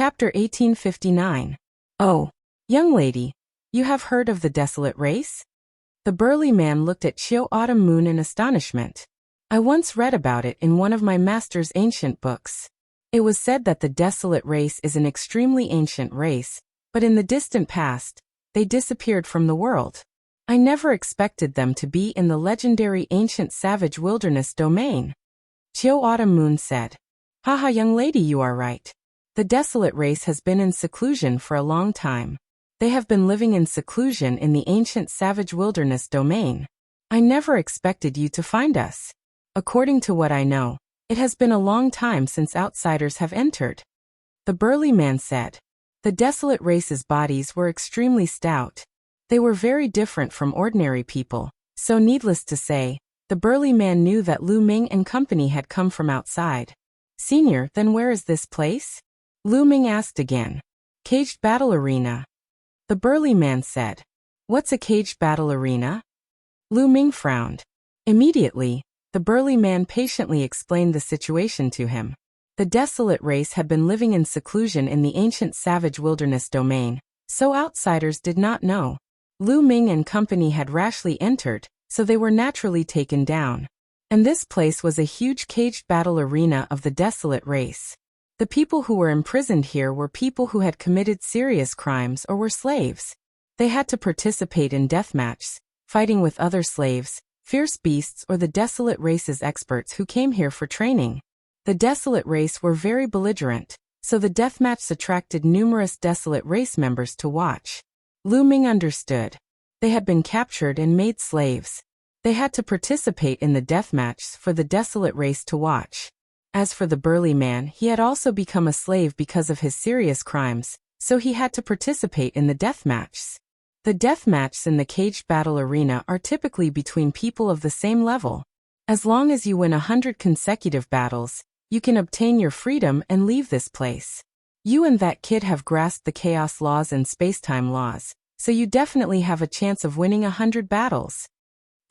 Chapter 1859. Oh, young lady, you have heard of the desolate race? The burly man looked at Chiu Autumn Moon in astonishment. I once read about it in one of my master's ancient books. It was said that the desolate race is an extremely ancient race, but in the distant past, they disappeared from the world. I never expected them to be in the legendary ancient savage wilderness domain. Chiu Autumn Moon said. Haha, young lady, you are right. The desolate race has been in seclusion for a long time. They have been living in seclusion in the ancient savage wilderness domain. I never expected you to find us. According to what I know, it has been a long time since outsiders have entered. The burly man said. The desolate race's bodies were extremely stout. They were very different from ordinary people, so needless to say, the burly man knew that Lu Ming and company had come from outside. Senior, then where is this place? Lu Ming asked again. Caged battle arena. The burly man said. What's a caged battle arena? Lu Ming frowned. Immediately, the burly man patiently explained the situation to him. The desolate race had been living in seclusion in the ancient savage wilderness domain, so outsiders did not know. Lu Ming and company had rashly entered, so they were naturally taken down. And this place was a huge caged battle arena of the desolate race. The people who were imprisoned here were people who had committed serious crimes or were slaves. They had to participate in deathmatches, fighting with other slaves, fierce beasts, or the desolate race's experts who came here for training. The desolate race were very belligerent, so the deathmatches attracted numerous desolate race members to watch. Lu Ming understood. They had been captured and made slaves. They had to participate in the deathmatches for the desolate race to watch. As for the burly man, he had also become a slave because of his serious crimes, so he had to participate in the deathmatches. The deathmatches in the caged battle arena are typically between people of the same level. As long as you win 100 consecutive battles, you can obtain your freedom and leave this place. You and that kid have grasped the chaos laws and spacetime laws, so you definitely have a chance of winning 100 battles.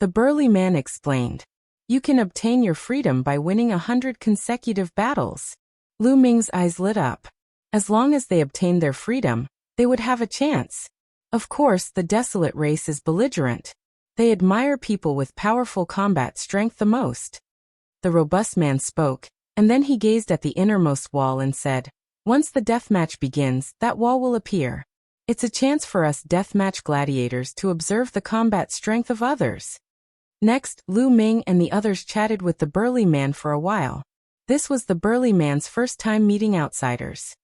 The burly man explained. You can obtain your freedom by winning 100 consecutive battles. Lu Ming's eyes lit up. As long as they obtained their freedom, they would have a chance. Of course, the desolate race is belligerent. They admire people with powerful combat strength the most. The robust man spoke, and then he gazed at the innermost wall and said, once the deathmatch begins, that wall will appear. It's a chance for us deathmatch gladiators to observe the combat strength of others. Next, Lu Ming and the others chatted with the burly man for a while. This was the burly man's first time meeting outsiders.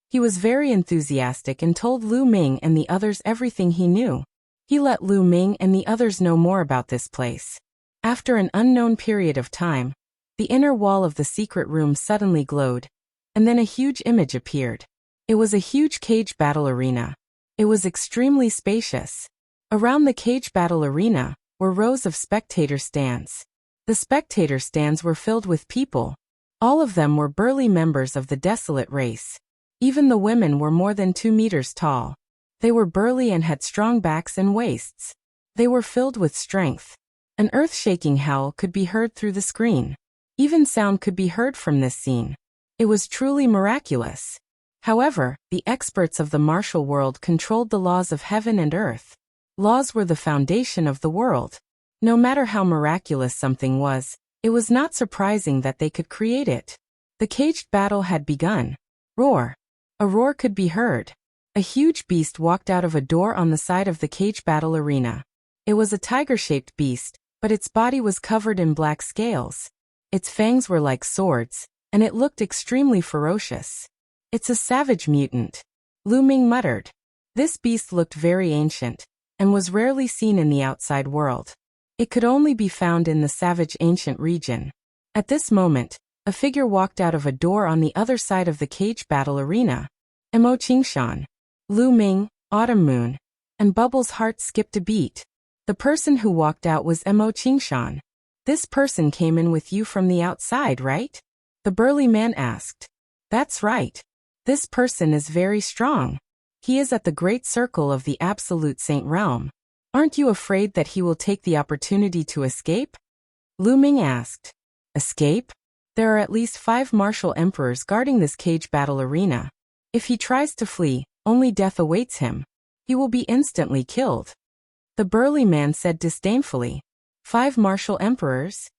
He was very enthusiastic and told Lu Ming and the others everything he knew. He let Lu Ming and the others know more about this place. After an unknown period of time, the inner wall of the secret room suddenly glowed, and then a huge image appeared. It was a huge cage battle arena. It was extremely spacious. Around the cage battle arena were rows of spectator stands. The spectator stands were filled with people. All of them were burly members of the desolate race. Even the women were more than 2 meters tall. They were burly and had strong backs and waists. They were filled with strength. An earth-shaking howl could be heard through the screen. Even sound could be heard from this scene. It was truly miraculous. However, the experts of the martial world controlled the laws of heaven and earth. Laws were the foundation of the world. No matter how miraculous something was, it was not surprising that they could create it. The caged battle had begun. Roar. A roar could be heard. A huge beast walked out of a door on the side of the cage battle arena. It was a tiger-shaped beast, but its body was covered in black scales. Its fangs were like swords, and it looked extremely ferocious. It's a savage mutant. Lu Ming muttered. This beast looked very ancient, and was rarely seen in the outside world. It could only be found in the savage ancient region. At this moment, a figure walked out of a door on the other side of the cage battle arena. Mo Qingshan, Lu Ming, Autumn Moon, and Bubbles' heart skipped a beat. The person who walked out was Mo Qingshan. This person came in with you from the outside, right? The burly man asked. That's right. This person is very strong. He is at the great circle of the absolute saint realm. Aren't you afraid that he will take the opportunity to escape? Lu Ming asked. Escape? There are at least 5 martial emperors guarding this cage battle arena. If he tries to flee, only death awaits him. He will be instantly killed. The burly man said disdainfully. 5 martial emperors?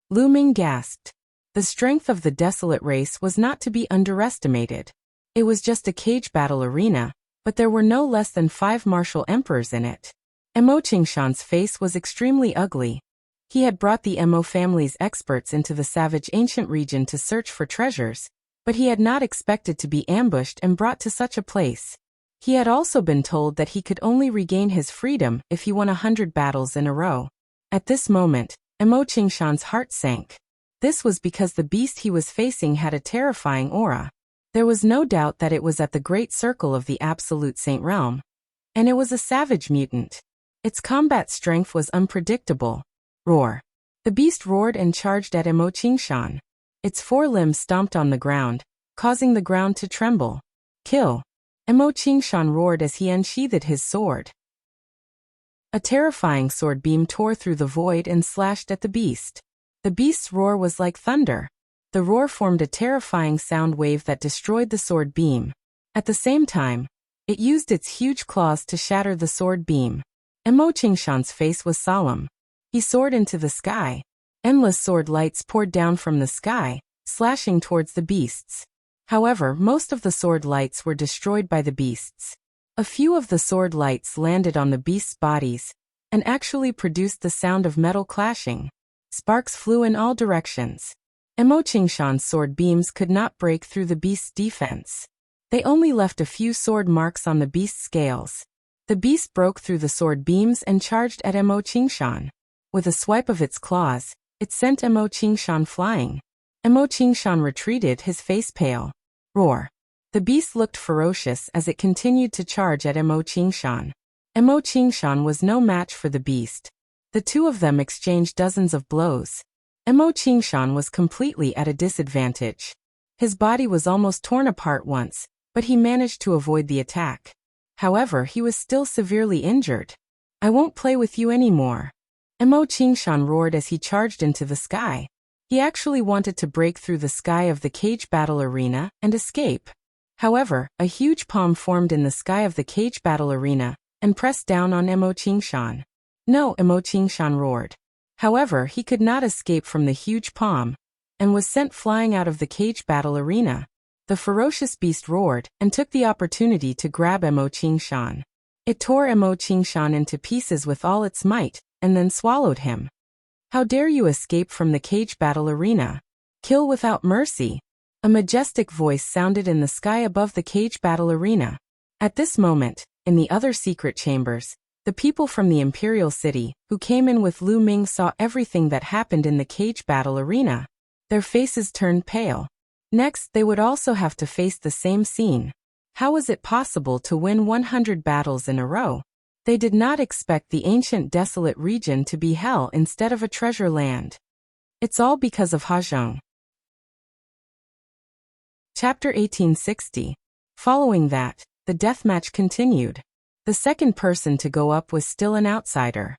Lu Ming gasped. The strength of the desolate race was not to be underestimated. It was just a cage battle arena, but there were no less than 5 martial emperors in it. Mo Qingshan's face was extremely ugly. He had brought the Mo family's experts into the savage ancient region to search for treasures, but he had not expected to be ambushed and brought to such a place. He had also been told that he could only regain his freedom if he won 100 battles in a row. At this moment, Mo Qingshan's heart sank. This was because the beast he was facing had a terrifying aura. There was no doubt that it was at the great circle of the Absolute Saint Realm. And it was a savage mutant. Its combat strength was unpredictable. Roar. The beast roared and charged at Mo Qingshan. Its 4 limbs stomped on the ground, causing the ground to tremble. Kill. Mo Qingshan roared as he unsheathed his sword. A terrifying sword beam tore through the void and slashed at the beast. The beast's roar was like thunder. The roar formed a terrifying sound wave that destroyed the sword beam. At the same time, it used its huge claws to shatter the sword beam. Mo Qingshan's face was solemn. He soared into the sky. Endless sword lights poured down from the sky, slashing towards the beasts. However, most of the sword lights were destroyed by the beasts. A few of the sword lights landed on the beasts' bodies, and actually produced the sound of metal clashing. Sparks flew in all directions. Mo Qingshan's sword beams could not break through the beast's defense. They only left a few sword marks on the beast's scales. The beast broke through the sword beams and charged at Mo Qingshan. With a swipe of its claws, it sent Mo Qingshan flying. Mo Qingshan retreated, his face pale. Roar. The beast looked ferocious as it continued to charge at Mo Qingshan. Mo Qingshan was no match for the beast. The two of them exchanged dozens of blows. Mo Qingshan was completely at a disadvantage. His body was almost torn apart once, but he managed to avoid the attack. However, he was still severely injured. I won't play with you anymore. Mo Qingshan roared as he charged into the sky. He actually wanted to break through the sky of the cage battle arena and escape. However, a huge palm formed in the sky of the cage battle arena and pressed down on Mo Qingshan. No, Mo Qingshan roared. However, he could not escape from the huge palm, and was sent flying out of the cage battle arena. The ferocious beast roared, and took the opportunity to grab Mo Qingshan. It tore Mo Qingshan into pieces with all its might, and then swallowed him. How dare you escape from the cage battle arena? Kill without mercy. A majestic voice sounded in the sky above the cage battle arena. At this moment, in the other secret chambers, the people from the Imperial City, who came in with Lu Ming, saw everything that happened in the cage battle arena. Their faces turned pale. Next, they would also have to face the same scene. How was it possible to win 100 battles in a row? They did not expect the ancient desolate region to be hell instead of a treasure land. It's all because of Hajong. Chapter 1860. Following that, the deathmatch continued. The second person to go up was still an outsider.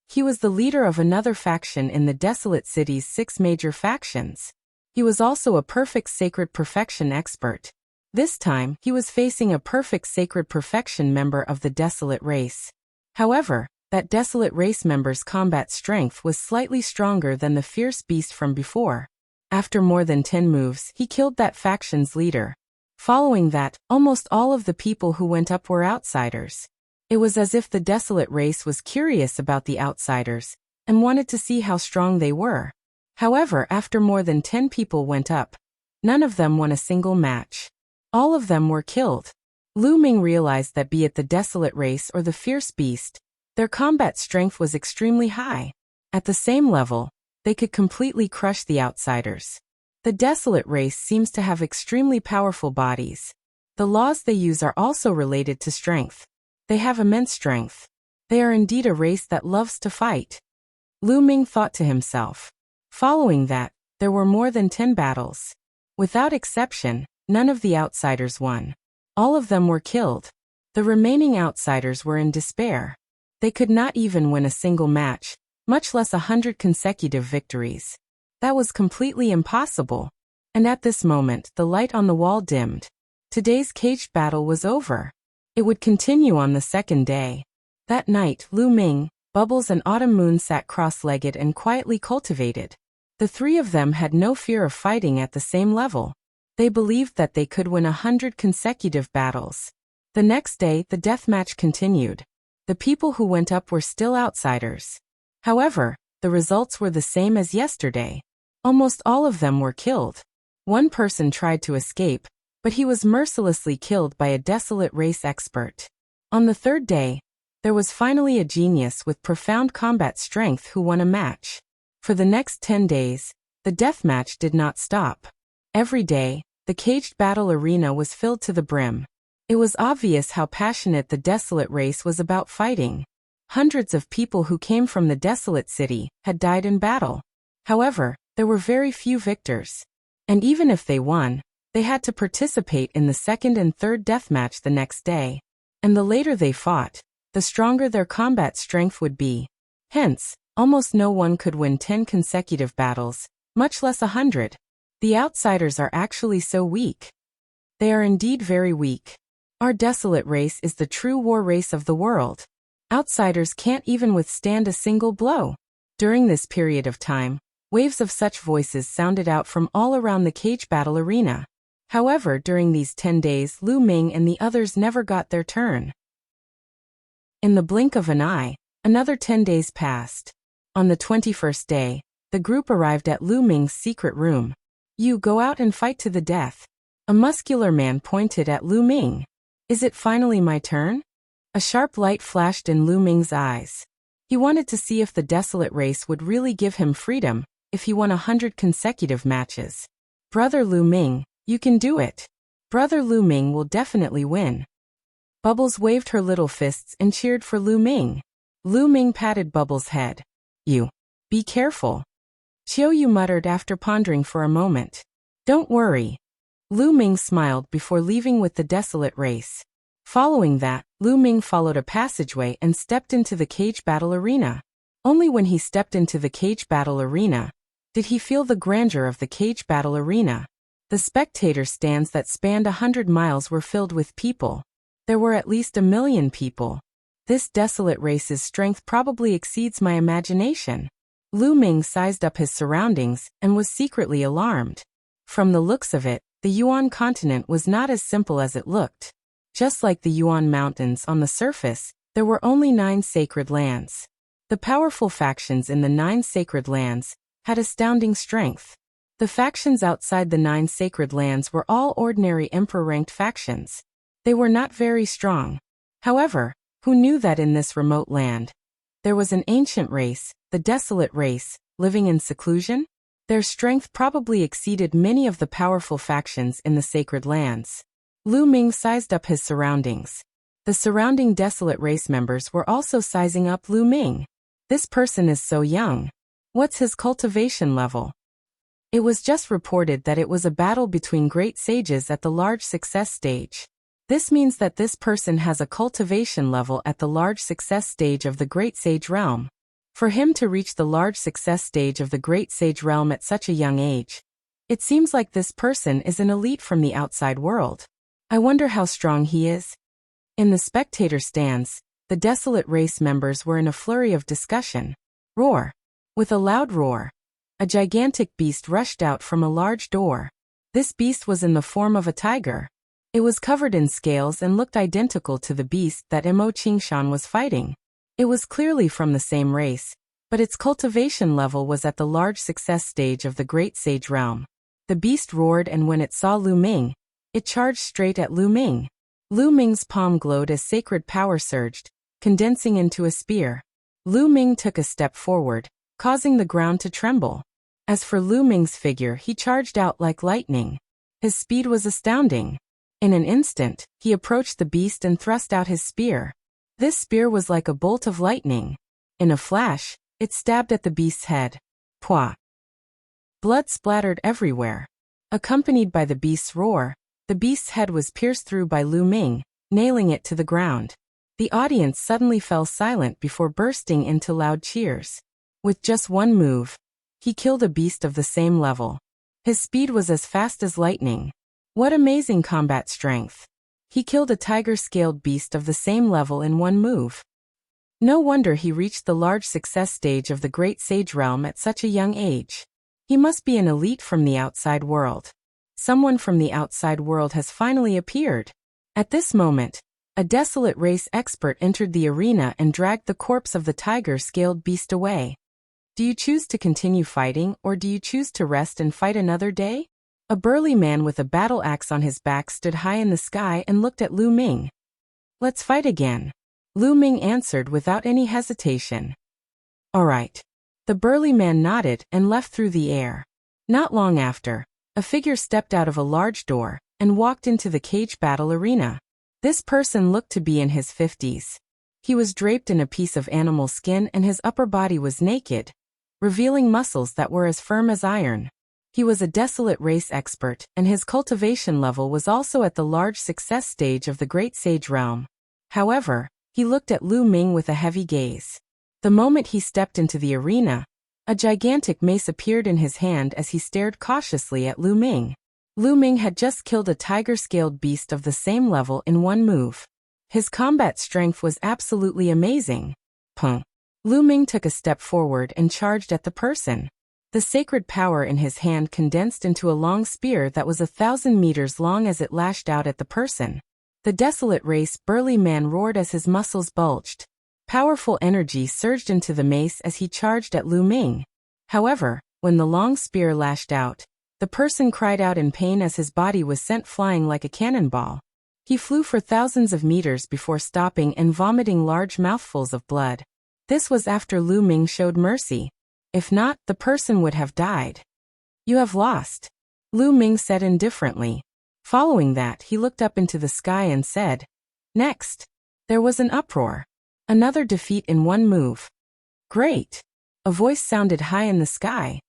He was the leader of another faction in the desolate city's 6 major factions. He was also a perfect sacred perfection expert. This time, he was facing a perfect sacred perfection member of the desolate race. However, that desolate race member's combat strength was slightly stronger than the fierce beast from before. After more than 10 moves, he killed that faction's leader. Following that, almost all of the people who went up were outsiders. It was as if the desolate race was curious about the outsiders, and wanted to see how strong they were. However, after more than 10 people went up, none of them won a single match. All of them were killed. Lu Ming realized that be it the desolate race or the fierce beast, their combat strength was extremely high. At the same level, they could completely crush the outsiders. The desolate race seems to have extremely powerful bodies. The laws they use are also related to strength. They have immense strength. They are indeed a race that loves to fight. Lu Ming thought to himself. Following that, there were more than 10 battles. Without exception, none of the outsiders won. All of them were killed. The remaining outsiders were in despair. They could not even win a single match, much less 100 consecutive victories. That was completely impossible. And at this moment, the light on the wall dimmed. Today's caged battle was over. It would continue on the second day. That night, Lu Ming, Bubbles and Autumn Moon sat cross-legged and quietly cultivated. The three of them had no fear of fighting at the same level. They believed that they could win 100 consecutive battles. The next day, the deathmatch continued. The people who went up were still outsiders. However, the results were the same as yesterday. Almost all of them were killed. One person tried to escape, but he was mercilessly killed by a desolate race expert. On the third day, there was finally a genius with profound combat strength who won a match. For the next 10 days, the deathmatch did not stop. Every day, the caged battle arena was filled to the brim. It was obvious how passionate the desolate race was about fighting. Hundreds of people who came from the desolate city had died in battle. However, there were very few victors. And even if they won, they had to participate in the second and third deathmatch the next day. And the later they fought, the stronger their combat strength would be. Hence, almost no one could win 10 consecutive battles, much less 100. The outsiders are actually so weak. They are indeed very weak. Our desolate race is the true war race of the world. Outsiders can't even withstand a single blow. During this period of time, waves of such voices sounded out from all around the cage battle arena. However, during these 10 days, Lu Ming and the others never got their turn. In the blink of an eye, another 10 days passed. On the 21st day, the group arrived at Lu Ming's secret room. You go out and fight to the death. A muscular man pointed at Lu Ming. Is it finally my turn? A sharp light flashed in Lu Ming's eyes. He wanted to see if the desolate race would really give him freedom, if he won 100 consecutive matches. Brother Lu Ming, you can do it. Brother Lu Ming will definitely win. Bubbles waved her little fists and cheered for Lu Ming. Lu Ming patted Bubbles' head. You. Be careful. Qiu Yu muttered after pondering for a moment. Don't worry. Lu Ming smiled before leaving with the desolate race. Following that, Lu Ming followed a passageway and stepped into the cage battle arena. Only when he stepped into the cage battle arena did he feel the grandeur of the cage battle arena. The spectator stands that spanned 100 miles were filled with people. There were at least 1 million people. This desolate race's strength probably exceeds my imagination. Lu Ming sized up his surroundings and was secretly alarmed. From the looks of it, the Yuan continent was not as simple as it looked. Just like the Yuan mountains on the surface, there were only 9 sacred lands. The powerful factions in the 9 sacred lands had astounding strength. The factions outside the 9 sacred lands were all ordinary emperor-ranked factions. They were not very strong. However, who knew that in this remote land, there was an ancient race, the desolate race, living in seclusion? Their strength probably exceeded many of the powerful factions in the sacred lands. Lu Ming sized up his surroundings. The surrounding desolate race members were also sizing up Lu Ming. This person is so young. What's his cultivation level? It was just reported that it was a battle between great sages at the large success stage. This means that this person has a cultivation level at the large success stage of the Great Sage Realm. For him to reach the large success stage of the Great Sage Realm at such a young age, it seems like this person is an elite from the outside world. I wonder how strong he is. In the spectator stands, the desolate race members were in a flurry of discussion. Roar. With a loud roar, a gigantic beast rushed out from a large door. This beast was in the form of a tiger. It was covered in scales and looked identical to the beast that Mo Qingshan was fighting. It was clearly from the same race, but its cultivation level was at the large success stage of the Great Sage Realm. The beast roared, and when it saw Lu Ming, it charged straight at Lu Ming. Lu Ming's palm glowed as sacred power surged, condensing into a spear. Lu Ming took a step forward, causing the ground to tremble. As for Lu Ming's figure, he charged out like lightning. His speed was astounding. In an instant, he approached the beast and thrust out his spear. This spear was like a bolt of lightning. In a flash, it stabbed at the beast's head. Pwah! Blood splattered everywhere. Accompanied by the beast's roar, the beast's head was pierced through by Lu Ming, nailing it to the ground. The audience suddenly fell silent before bursting into loud cheers. With just one move, He killed a beast of the same level. His speed was as fast as lightning. What amazing combat strength. He killed a tiger-scaled beast of the same level in one move. No wonder he reached the large success stage of the Great Sage Realm at such a young age. He must be an elite from the outside world. Someone from the outside world has finally appeared. At this moment, a desolate race expert entered the arena and dragged the corpse of the tiger-scaled beast away. Do you choose to continue fighting, or do you choose to rest and fight another day? A burly man with a battle axe on his back stood high in the sky and looked at Lu Ming. Let's fight again. Lu Ming answered without any hesitation. All right. The burly man nodded and left through the air. Not long after, a figure stepped out of a large door and walked into the cage battle arena. This person looked to be in his 50s. He was draped in a piece of animal skin and his upper body was naked, revealing muscles that were as firm as iron. He was a desolate race expert, and his cultivation level was also at the large success stage of the Great Sage Realm. However, he looked at Lu Ming with a heavy gaze. The moment he stepped into the arena, a gigantic mace appeared in his hand as he stared cautiously at Lu Ming. Lu Ming had just killed a tiger-scaled beast of the same level in one move. His combat strength was absolutely amazing. Pum. Lu Ming took a step forward and charged at the person. The sacred power in his hand condensed into a long spear that was 1,000 meters long as it lashed out at the person. The desolate race burly man roared as his muscles bulged. Powerful energy surged into the mace as he charged at Lu Ming. However, when the long spear lashed out, the person cried out in pain as his body was sent flying like a cannonball. He flew for thousands of meters before stopping and vomiting large mouthfuls of blood. This was after Lu Ming showed mercy. If not, the person would have died. You have lost, Lu Ming said indifferently. Following that, he looked up into the sky and said, Next. There was an uproar. Another defeat in one move. Great. A voice sounded high in the sky.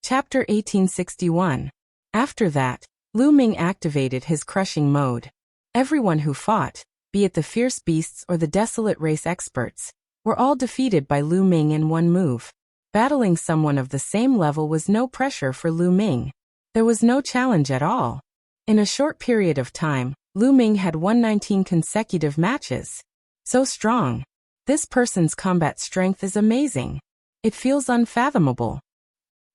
Chapter 1861. After that, Lu Ming activated his crushing mode. Everyone who fought, be it the fierce beasts or the desolate race experts, were all defeated by Lu Ming in one move. Battling someone of the same level was no pressure for Lu Ming. There was no challenge at all. In a short period of time, Lu Ming had won 19 consecutive matches. So strong. This person's combat strength is amazing. It feels unfathomable.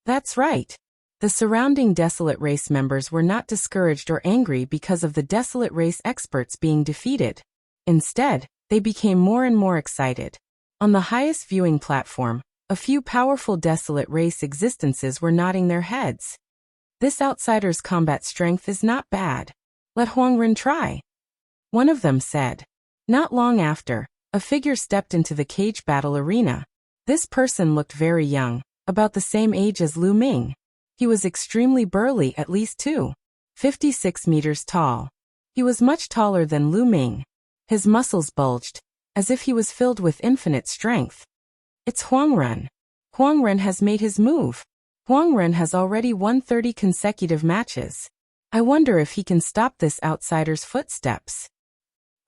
That's right. The surrounding desolate race members were not discouraged or angry because of the desolate race experts being defeated. Instead, they became more and more excited. On the highest viewing platform, a few powerful desolate race existences were nodding their heads. This outsider's combat strength is not bad. Let Huangren try. One of them said. Not long after, a figure stepped into the cage battle arena. This person looked very young, about the same age as Lu Ming. He was extremely burly, at least 2.56 meters tall. He was much taller than Lu Ming. His muscles bulged, as if he was filled with infinite strength. It's Huangren. Huangren has made his move. Huangren has already won 30 consecutive matches. I wonder if he can stop this outsider's footsteps.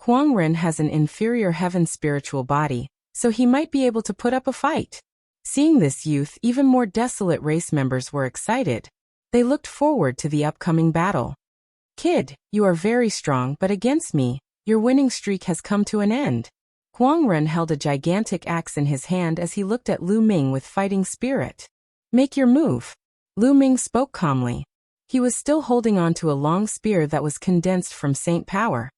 Huangren has an inferior heaven spiritual body, so he might be able to put up a fight. Seeing this youth, even more desolate race members were excited. They looked forward to the upcoming battle. Kid, you are very strong, but against me, your winning streak has come to an end. Huangren held a gigantic axe in his hand as he looked at Lu Ming with fighting spirit. Make your move. Lu Ming spoke calmly. He was still holding on to a long spear that was condensed from saint power.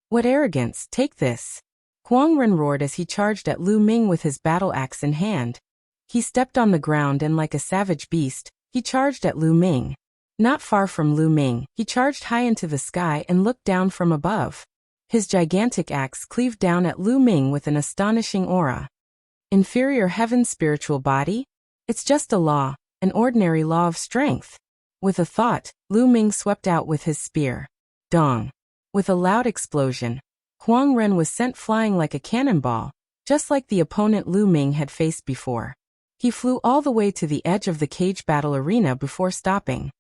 What arrogance, take this. Huangren roared as he charged at Lu Ming with his battle axe in hand. He stepped on the ground and like a savage beast, he charged at Lu Ming. Not far from Lu Ming, he charged high into the sky and looked down from above. His gigantic axe cleaved down at Lu Ming with an astonishing aura. Inferior heaven spiritual body? It's just a law, an ordinary law of strength. With a thought, Lu Ming swept out with his spear. Dong. With a loud explosion, Huangren was sent flying like a cannonball, just like the opponent Lu Ming had faced before. He flew all the way to the edge of the cage battle arena before stopping.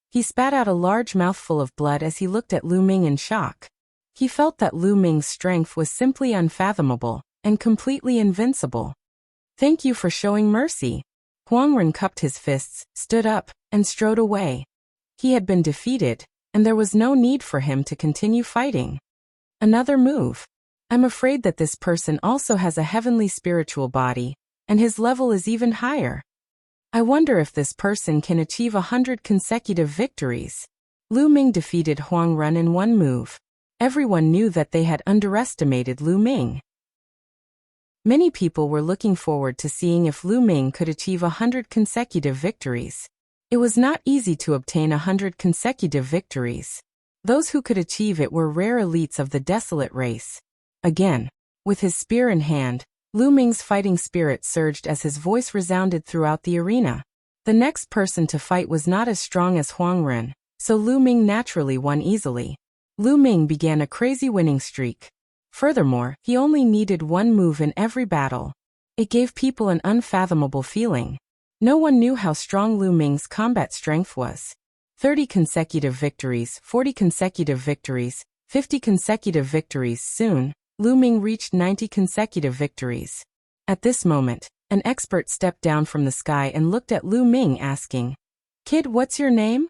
He spat out a large mouthful of blood as he looked at Lu Ming in shock. He felt that Lu Ming's strength was simply unfathomable and completely invincible. Thank you for showing mercy. Huangren cupped his fists, stood up, and strode away. He had been defeated, and there was no need for him to continue fighting. Another move. I'm afraid that this person also has a heavenly spiritual body, and his level is even higher. I wonder if this person can achieve 100 consecutive victories. Lu Ming defeated Huang Ren in one move. Everyone knew that they had underestimated Lu Ming. Many people were looking forward to seeing if Lu Ming could achieve 100 consecutive victories. It was not easy to obtain 100 consecutive victories. Those who could achieve it were rare elites of the desolate race. Again, with his spear in hand, Lu Ming's fighting spirit surged as his voice resounded throughout the arena. The next person to fight was not as strong as Huang Ren, so Lu Ming naturally won easily. Lu Ming began a crazy winning streak. Furthermore, he only needed one move in every battle. It gave people an unfathomable feeling. No one knew how strong Lu Ming's combat strength was. 30 consecutive victories, 40 consecutive victories, 50 consecutive victories. Soon, Lu Ming reached 90 consecutive victories. At this moment, an expert stepped down from the sky and looked at Lu Ming asking, "Kid, what's your name?"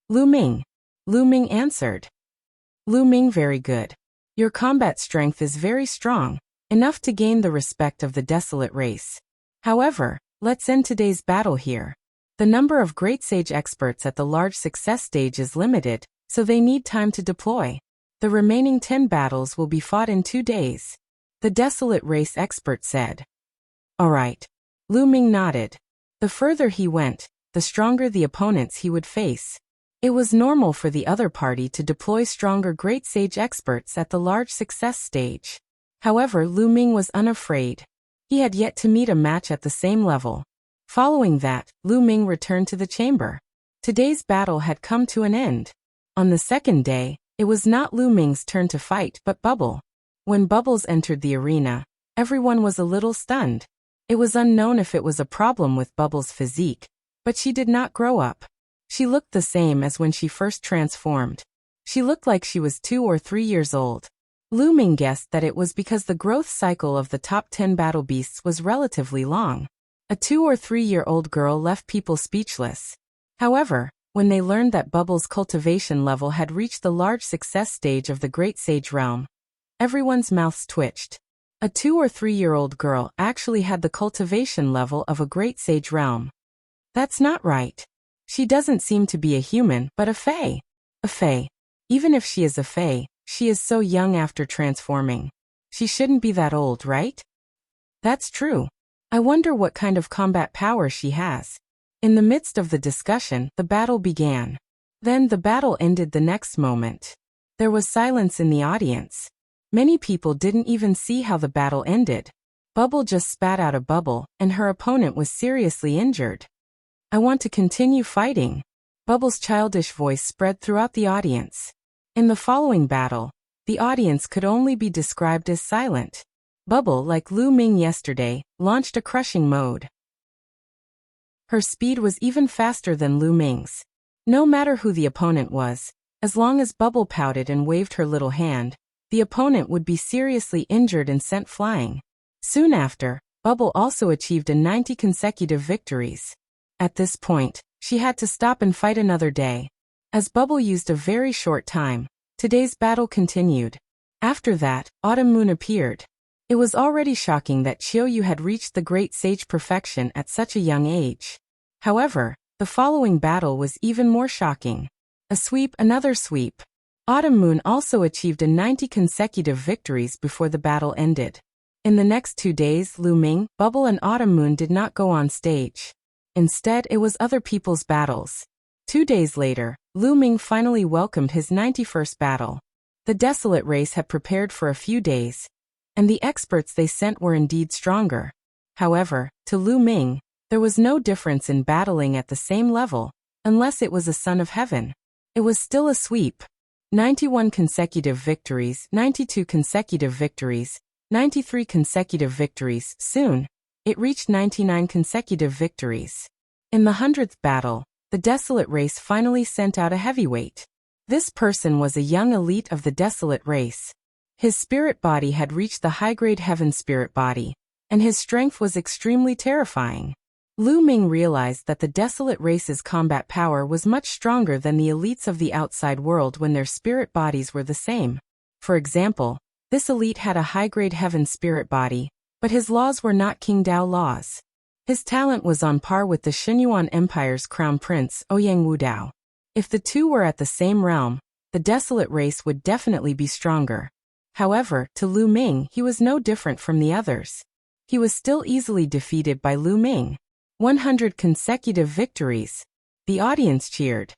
Lu Ming. Lu Ming answered. Lu Ming, very good. Your combat strength is very strong, enough to gain the respect of the desolate race. However, let's end today's battle here. The number of great sage experts at the large success stage is limited, so they need time to deploy. The remaining 10 battles will be fought in 2 days. The desolate race expert said. All right. Lu Ming nodded. The further he went, the stronger the opponents he would face. It was normal for the other party to deploy stronger great sage experts at the large success stage. However, Lu Ming was unafraid. He had yet to meet a match at the same level. Following that, Lu Ming returned to the chamber. Today's battle had come to an end. On the second day, it was not Lu Ming's turn to fight but Bubble. When Bubbles entered the arena, everyone was a little stunned. It was unknown if it was a problem with Bubble's physique, but she did not grow up. She looked the same as when she first transformed. She looked like she was 2 or 3 years old. Lu Ming guessed that it was because the growth cycle of the top 10 battle beasts was relatively long. A 2 or 3-year-old girl left people speechless. However, when they learned that Bubble's cultivation level had reached the large success stage of the Great Sage Realm, everyone's mouths twitched. A 2 or 3-year-old girl actually had the cultivation level of a Great Sage Realm. That's not right. She doesn't seem to be a human, but a fae. A fae. Even if she is a fae, she is so young after transforming. She shouldn't be that old, right? That's true. I wonder what kind of combat power she has. In the midst of the discussion, the battle began. Then the battle ended the next moment. There was silence in the audience. Many people didn't even see how the battle ended. Bubble just spat out a bubble, and her opponent was seriously injured. I want to continue fighting. Bubble's childish voice spread throughout the audience. In the following battle, the audience could only be described as silent. Bubble, like Lu Ming yesterday, launched a crushing mode. Her speed was even faster than Lu Ming's. No matter who the opponent was, as long as Bubble pouted and waved her little hand, the opponent would be seriously injured and sent flying. Soon after, Bubble also achieved 90 consecutive victories. At this point, she had to stop and fight another day. As Bubble used a very short time, today's battle continued. After that, Autumn Moon appeared. It was already shocking that Qiuyu had reached the great sage perfection at such a young age. However, the following battle was even more shocking. A sweep, another sweep. Autumn Moon also achieved 90 consecutive victories before the battle ended. In the next 2 days, Lu Ming, Bubble and Autumn Moon did not go on stage. Instead, it was other people's battles. 2 days later, Lu Ming finally welcomed his 91st battle. The desolate race had prepared for a few days, and the experts they sent were indeed stronger. However, to Lu Ming, there was no difference in battling at the same level, unless it was a son of heaven. It was still a sweep. 91 consecutive victories, 92 consecutive victories, 93 consecutive victories. Soon, it reached 99 consecutive victories. In the 100th battle, the desolate race finally sent out a heavyweight. This person was a young elite of the desolate race. His spirit body had reached the high-grade heaven spirit body, and his strength was extremely terrifying. Lu Ming realized that the desolate race's combat power was much stronger than the elites of the outside world when their spirit bodies were the same. For example, this elite had a high-grade heaven spirit body, but his laws were not King Dao laws. His talent was on par with the Xinyuan Empire's crown prince, Ouyang Wudao. If the two were at the same realm, the desolate race would definitely be stronger. However, to Lu Ming, he was no different from the others. He was still easily defeated by Lu Ming. 100 consecutive victories. The audience cheered.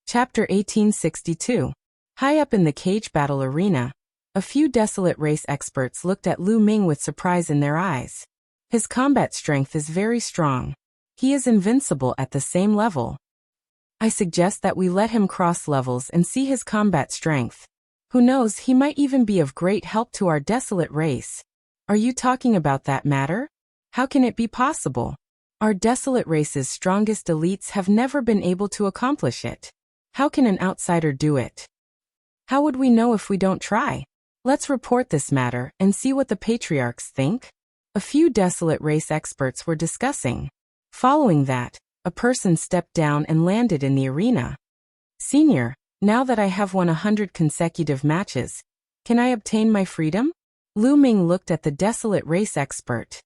Chapter 1862. High up in the cage battle arena, a few desolate race experts looked at Lu Ming with surprise in their eyes. His combat strength is very strong. He is invincible at the same level. I suggest that we let him cross levels and see his combat strength. Who knows, he might even be of great help to our desolate race. Are you talking about that matter? How can it be possible? Our desolate race's strongest elites have never been able to accomplish it. How can an outsider do it? How would we know if we don't try? Let's report this matter and see what the patriarchs think. A few desolate race experts were discussing. Following that, a person stepped down and landed in the arena. Senior, now that I have won 100 consecutive matches, can I obtain my freedom? Lu Ming looked at the desolate race expert.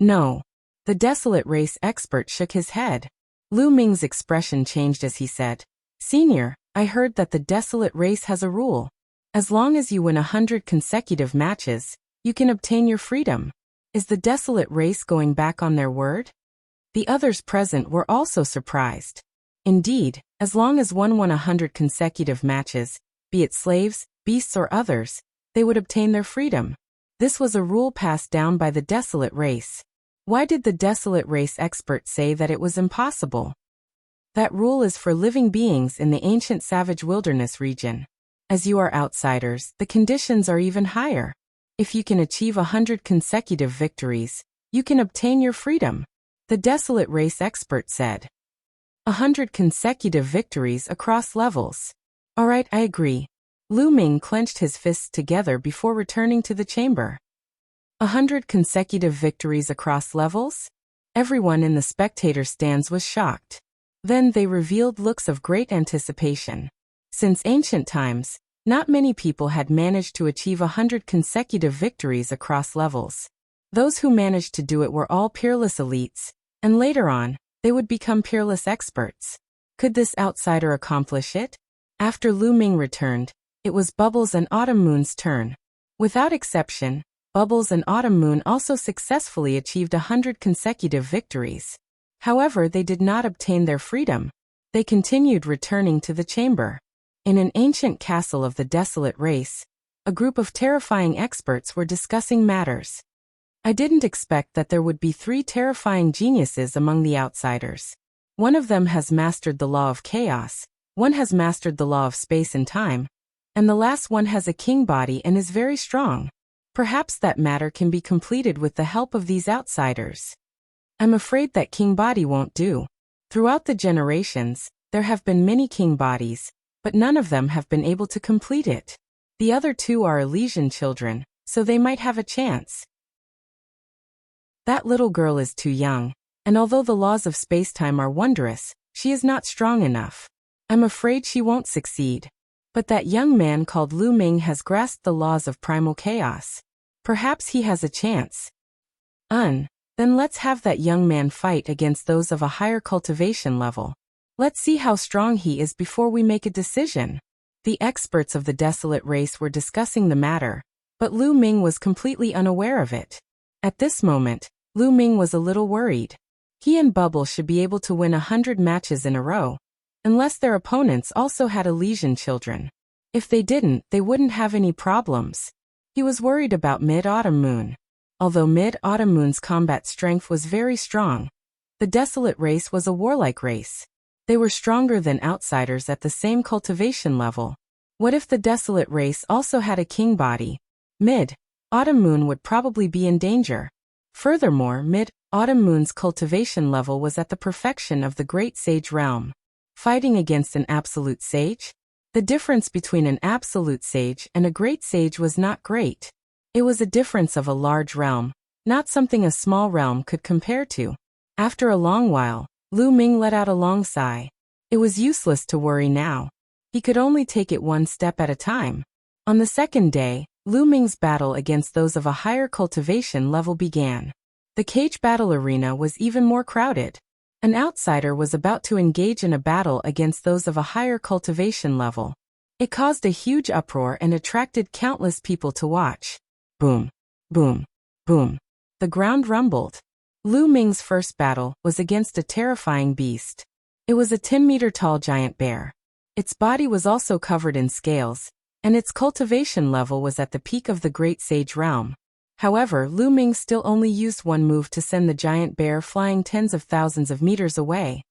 No. The desolate race expert shook his head. Lu Ming's expression changed as he said, Senior, I heard that the desolate race has a rule. As long as you win 100 consecutive matches, you can obtain your freedom. Is the desolate race going back on their word? The others present were also surprised. Indeed, as long as one won 100 consecutive matches, be it slaves, beasts or others, they would obtain their freedom. This was a rule passed down by the desolate race. Why did the desolate race expert say that it was impossible? That rule is for living beings in the ancient savage wilderness region. As you are outsiders, the conditions are even higher. If you can achieve 100 consecutive victories, you can obtain your freedom, the desolate race expert said. 100 consecutive victories across levels. Alright, I agree. Lu Ming clenched his fists together before returning to the chamber. 100 consecutive victories across levels? Everyone in the spectator stands was shocked. Then they revealed looks of great anticipation. Since ancient times, not many people had managed to achieve 100 consecutive victories across levels. Those who managed to do it were all peerless elites, and later on, they would become peerless experts. Could this outsider accomplish it? After Lu Ming returned, it was Bubbles and Autumn Moon's turn. Without exception, Bubbles and Autumn Moon also successfully achieved 100 consecutive victories. However, they did not obtain their freedom. They continued returning to the chamber. In an ancient castle of the desolate race, a group of terrifying experts were discussing matters. I didn't expect that there would be 3 terrifying geniuses among the outsiders. One of them has mastered the law of chaos, one has mastered the law of space and time, and the last one has a king body and is very strong. Perhaps that matter can be completed with the help of these outsiders. I'm afraid that king body won't do. Throughout the generations, there have been many king bodies, but none of them have been able to complete it. The other 2 are Elysian children, so they might have a chance. That little girl is too young, and although the laws of space-time are wondrous, she is not strong enough. I'm afraid she won't succeed. But that young man called Lu Ming has grasped the laws of primal chaos. Perhaps he has a chance. Then let's have that young man fight against those of a higher cultivation level. Let's see how strong he is before we make a decision. The experts of the desolate race were discussing the matter, but Lu Ming was completely unaware of it. At this moment, Lu Ming was a little worried. He and Bubble should be able to win 100 matches in a row, unless their opponents also had Elysian children. If they didn't, they wouldn't have any problems. He was worried about Mid-Autumn Moon. Although Mid-Autumn Moon's combat strength was very strong, the desolate race was a warlike race. They were stronger than outsiders at the same cultivation level. What if the desolate race also had a king body? Mid-Autumn Moon would probably be in danger. Furthermore, Mid-Autumn Moon's cultivation level was at the perfection of the Great Sage realm. Fighting against an absolute sage? The difference between an absolute sage and a great sage was not great. It was a difference of a large realm, not something a small realm could compare to. After a long while, Lu Ming let out a long sigh. It was useless to worry now. He could only take it one step at a time. On the second day, Lu Ming's battle against those of a higher cultivation level began. The cage battle arena was even more crowded. An outsider was about to engage in a battle against those of a higher cultivation level. It caused a huge uproar and attracted countless people to watch. Boom, boom, boom. The ground rumbled. Lu Ming's first battle was against a terrifying beast. It was a 10-meter-tall giant bear. Its body was also covered in scales, and its cultivation level was at the peak of the Great Sage realm. However, Lu Ming still only used one move to send the giant bear flying tens of thousands of meters away.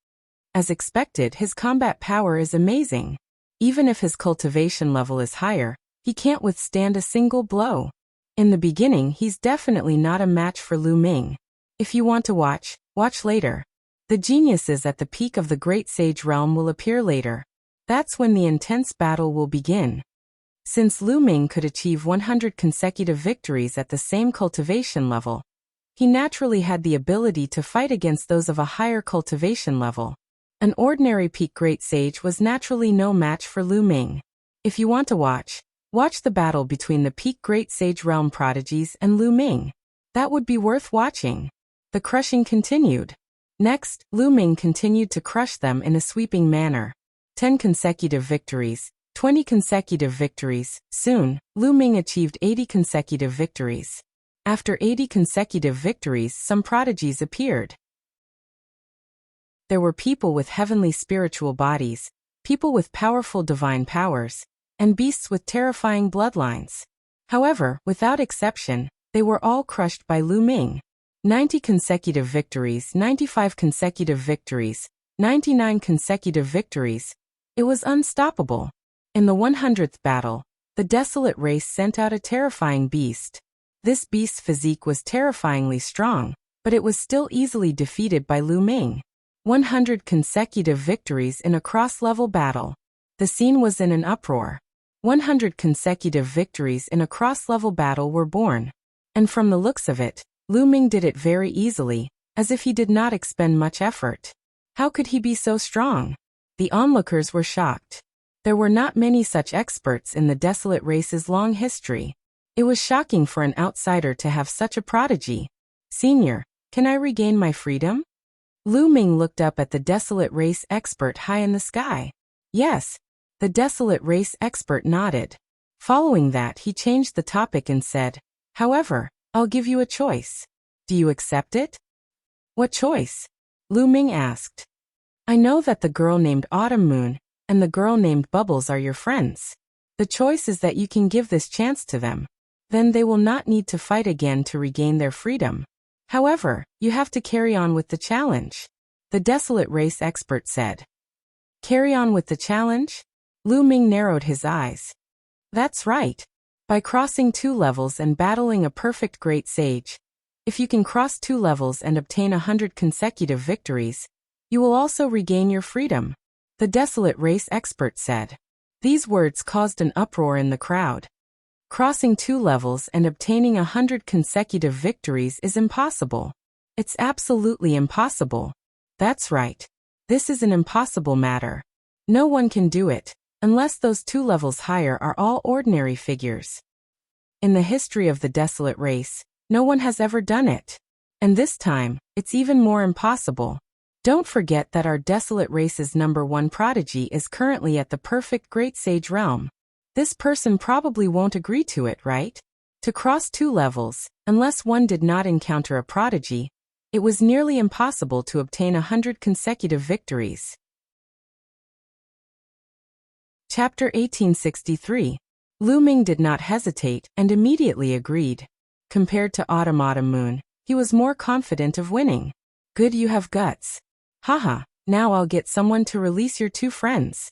As expected, his combat power is amazing. Even if his cultivation level is higher, he can't withstand a single blow. In the beginning, he's definitely not a match for Lu Ming. If you want to watch later. The geniuses at the peak of the Great Sage realm will appear later. That's when the intense battle will begin. Since Lu Ming could achieve 100 consecutive victories at the same cultivation level, he naturally had the ability to fight against those of a higher cultivation level. An ordinary peak Great Sage was naturally no match for Lu Ming. If you want to watch the battle between the peak Great Sage realm prodigies and Lu Ming. That would be worth watching. The crushing continued. Next, Lu Ming continued to crush them in a sweeping manner. 10 consecutive victories, 20 consecutive victories. Soon, Lu Ming achieved 80 consecutive victories. After 80 consecutive victories, some prodigies appeared. There were people with heavenly spiritual bodies, people with powerful divine powers, and beasts with terrifying bloodlines. However, without exception, they were all crushed by Lu Ming. 90 consecutive victories, 95 consecutive victories, 99 consecutive victories. It was unstoppable. In the 100th battle, the desolate race sent out a terrifying beast. This beast's physique was terrifyingly strong, but it was still easily defeated by Lu Ming. 100 consecutive victories in a cross-level battle. The scene was in an uproar. 100 consecutive victories in a cross-level battle were born. And from the looks of it, Lu Ming did it very easily, as if he did not expend much effort. How could he be so strong? The onlookers were shocked. There were not many such experts in the desolate race's long history. It was shocking for an outsider to have such a prodigy. Senior, can I regain my freedom? Lu Ming looked up at the desolate race expert high in the sky. Yes. The desolate race expert nodded. Following that, he changed the topic and said, however, I'll give you a choice. Do you accept it? What choice? Lu Ming asked. I know that the girl named Autumn Moon and the girl named Bubbles are your friends. The choice is that you can give this chance to them. Then they will not need to fight again to regain their freedom. However, you have to carry on with the challenge. The desolate race expert said. Carry on with the challenge? Lu Ming narrowed his eyes. That's right. By crossing 2 levels and battling a perfect Great Sage. If you can cross 2 levels and obtain 100 consecutive victories, you will also regain your freedom, the desolate race expert said. These words caused an uproar in the crowd. Crossing 2 levels and obtaining 100 consecutive victories is impossible. It's absolutely impossible. That's right. This is an impossible matter. No one can do it, unless those 2 levels higher are all ordinary figures. In the history of the desolate race, no one has ever done it. And this time, it's even more impossible. Don't forget that our desolate race's #1 prodigy is currently at the perfect Great Sage realm. This person probably won't agree to it, right? To cross 2 levels, unless one did not encounter a prodigy, it was nearly impossible to obtain 100 consecutive victories. Chapter 1863. Lu Ming did not hesitate and immediately agreed. Compared to Autumn Moon, he was more confident of winning. Good, you have guts. Haha, now I'll get someone to release your 2 friends.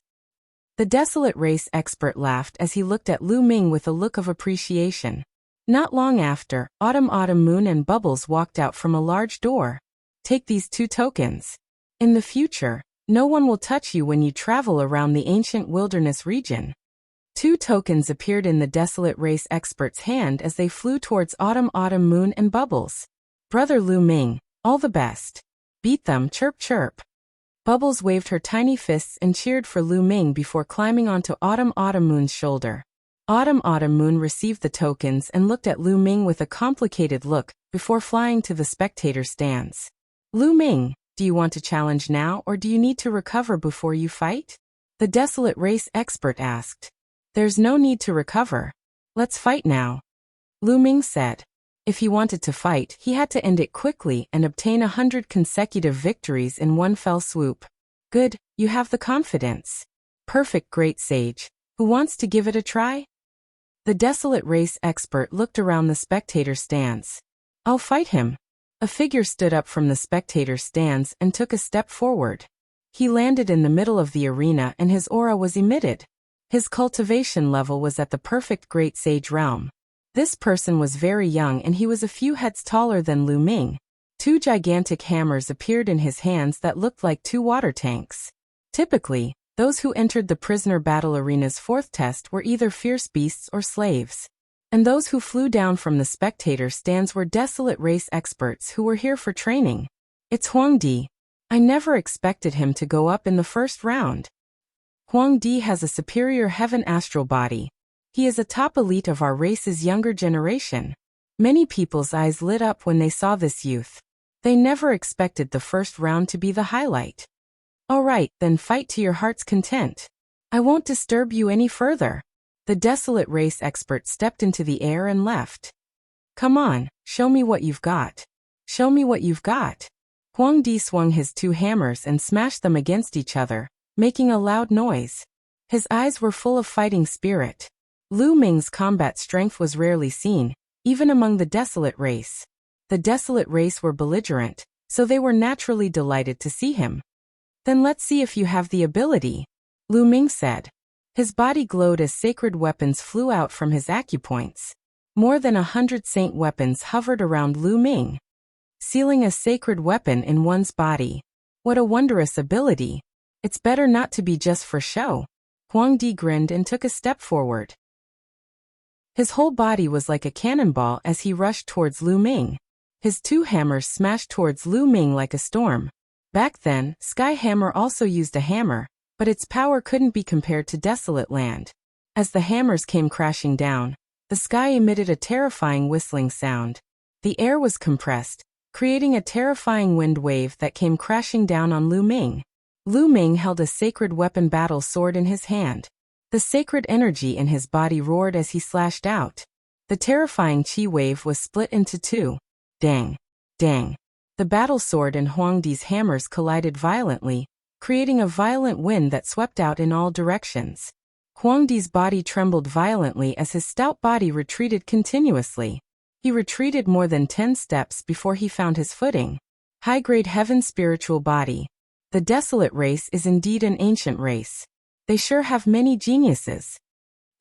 The desolate race expert laughed as he looked at Lu Ming with a look of appreciation. Not long after, Autumn Moon and Bubbles walked out from a large door. Take these 2 tokens. In the future, no one will touch you when you travel around the ancient wilderness region. Two tokens appeared in the Desolate Race expert's hand as they flew towards Autumn, Moon, and Bubbles. Brother Lu Ming, all the best. Beat them, chirp chirp. Bubbles waved her tiny fists and cheered for Lu Ming before climbing onto Autumn, Moon's shoulder. Autumn Moon received the tokens and looked at Lu Ming with a complicated look before flying to the spectator stands. Lu Ming, do you want to challenge now or do you need to recover before you fight? The Desolate Race expert asked. There's no need to recover. Let's fight now. Lu Ming said. If he wanted to fight, he had to end it quickly and obtain 100 consecutive victories in one fell swoop. Good, you have the confidence. Perfect, great sage. Who wants to give it a try? The Desolate Race expert looked around the spectator stands. I'll fight him. A figure stood up from the spectator stands and took a step forward. He landed in the middle of the arena and his aura was emitted. His cultivation level was at the perfect great sage realm. This person was very young and he was a few heads taller than Lu Ming. Two gigantic hammers appeared in his hands that looked like two water tanks. Typically, those who entered the prisoner battle arena's fourth test were either fierce beasts or slaves. And those who flew down from the spectator stands were Desolate Race experts who were here for training. It's Huang Di. I never expected him to go up in the first round. Huang Di has a superior heaven astral body. He is a top elite of our race's younger generation. Many people's eyes lit up when they saw this youth. They never expected the first round to be the highlight. All right, then fight to your heart's content. I won't disturb you any further. The Desolate Race expert stepped into the air and left. Come on, show me what you've got. Show me what you've got. Huang Di swung his two hammers and smashed them against each other, making a loud noise. His eyes were full of fighting spirit. Lu Ming's combat strength was rarely seen, even among the Desolate Race. The Desolate Race were belligerent, so they were naturally delighted to see him. Then let's see if you have the ability, Lu Ming said. His body glowed as sacred weapons flew out from his acupoints. More than 100 saint weapons hovered around Lu Ming. Sealing a sacred weapon in one's body. What a wondrous ability. It's better not to be just for show. Huang Di grinned and took a step forward. His whole body was like a cannonball as he rushed towards Lu Ming. His two hammers smashed towards Lu Ming like a storm. Back then, Sky Hammer also used a hammer, but its power couldn't be compared to Desolate Land. As the hammers came crashing down, the sky emitted a terrifying whistling sound. The air was compressed, creating a terrifying wind wave that came crashing down on Lu Ming. Lu Ming held a sacred weapon battle sword in his hand. The sacred energy in his body roared as he slashed out. The terrifying chi wave was split into two. Dang! Dang! The battle sword and Huang Di's hammers collided violently, creating a violent wind that swept out in all directions. Huang Di's body trembled violently as his stout body retreated continuously. He retreated more than 10 steps before he found his footing. High-grade heaven spiritual body. The Desolate Race is indeed an ancient race. They sure have many geniuses.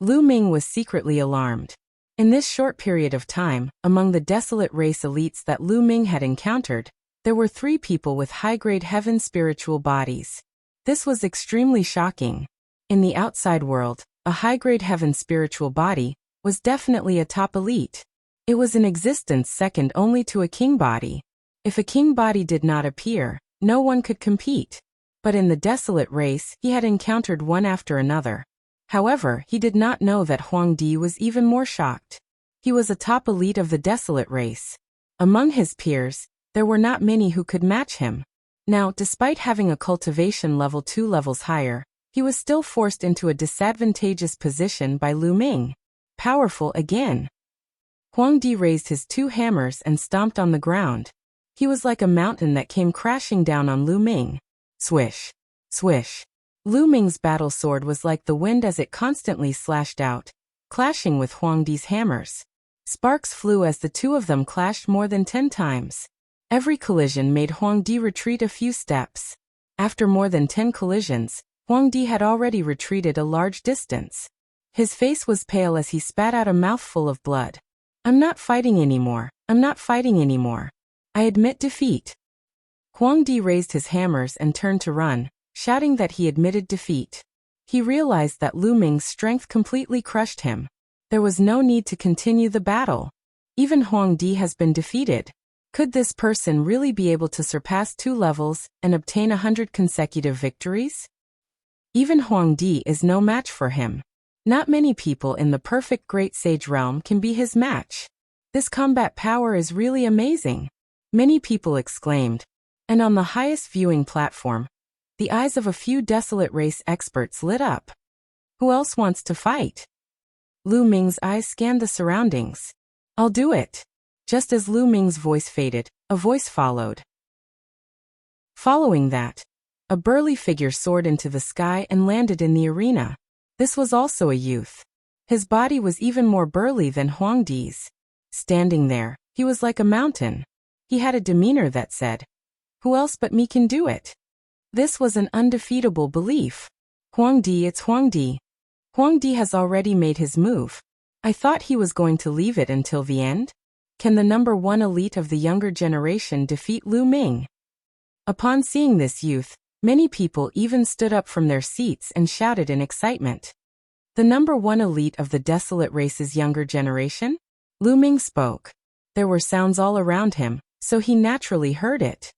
Lu Ming was secretly alarmed. In this short period of time, among the Desolate Race elites that Lu Ming had encountered, there were 3 people with high-grade heaven spiritual bodies. This was extremely shocking. In the outside world, a high-grade heaven spiritual body was definitely a top elite. It was in existence second only to a king body. If a king body did not appear, no one could compete. But in the Desolate Race, he had encountered one after another. However, he did not know that Huang Di was even more shocked. He was a top elite of the Desolate Race. Among his peers, there were not many who could match him. Now, despite having a cultivation level 2 levels higher, he was still forced into a disadvantageous position by Lu Ming. Powerful again. Huang Di raised his 2 hammers and stomped on the ground. He was like a mountain that came crashing down on Lu Ming. Swish. Swish. Lu Ming's battle sword was like the wind as it constantly slashed out, clashing with Huang Di's hammers. Sparks flew as the two of them clashed more than 10 times. Every collision made Huang Di retreat a few steps. After more than 10 collisions, Huang Di had already retreated a large distance. His face was pale as he spat out a mouthful of blood. I'm not fighting anymore. I'm not fighting anymore. I admit defeat. Huang Di raised his hammers and turned to run, shouting that he admitted defeat. He realized that Lu Ming's strength completely crushed him. There was no need to continue the battle. Even Huang Di has been defeated. Could this person really be able to surpass 2 levels and obtain 100 consecutive victories? Even Huang Di is no match for him. Not many people in the perfect great sage realm can be his match. This combat power is really amazing. Many people exclaimed. And on the highest viewing platform, the eyes of a few desolate race experts lit up. Who else wants to fight? Lu Ming's eyes scanned the surroundings. I'll do it. Just as Lu Ming's voice faded, a voice followed. Following that, a burly figure soared into the sky and landed in the arena. This was also a youth. His body was even more burly than Huang Di's. Standing there, he was like a mountain. He had a demeanor that said, "Who else but me can do it?" This was an undefeatable belief. Huang Di, it's Huang Di. Huang Di has already made his move. I thought he was going to leave it until the end. Can the number 1 elite of the younger generation defeat Lu Ming? Upon seeing this youth, many people even stood up from their seats and shouted in excitement. The number 1 elite of the desolate race's younger generation? Lu Ming spoke. There were sounds all around him, so he naturally heard it.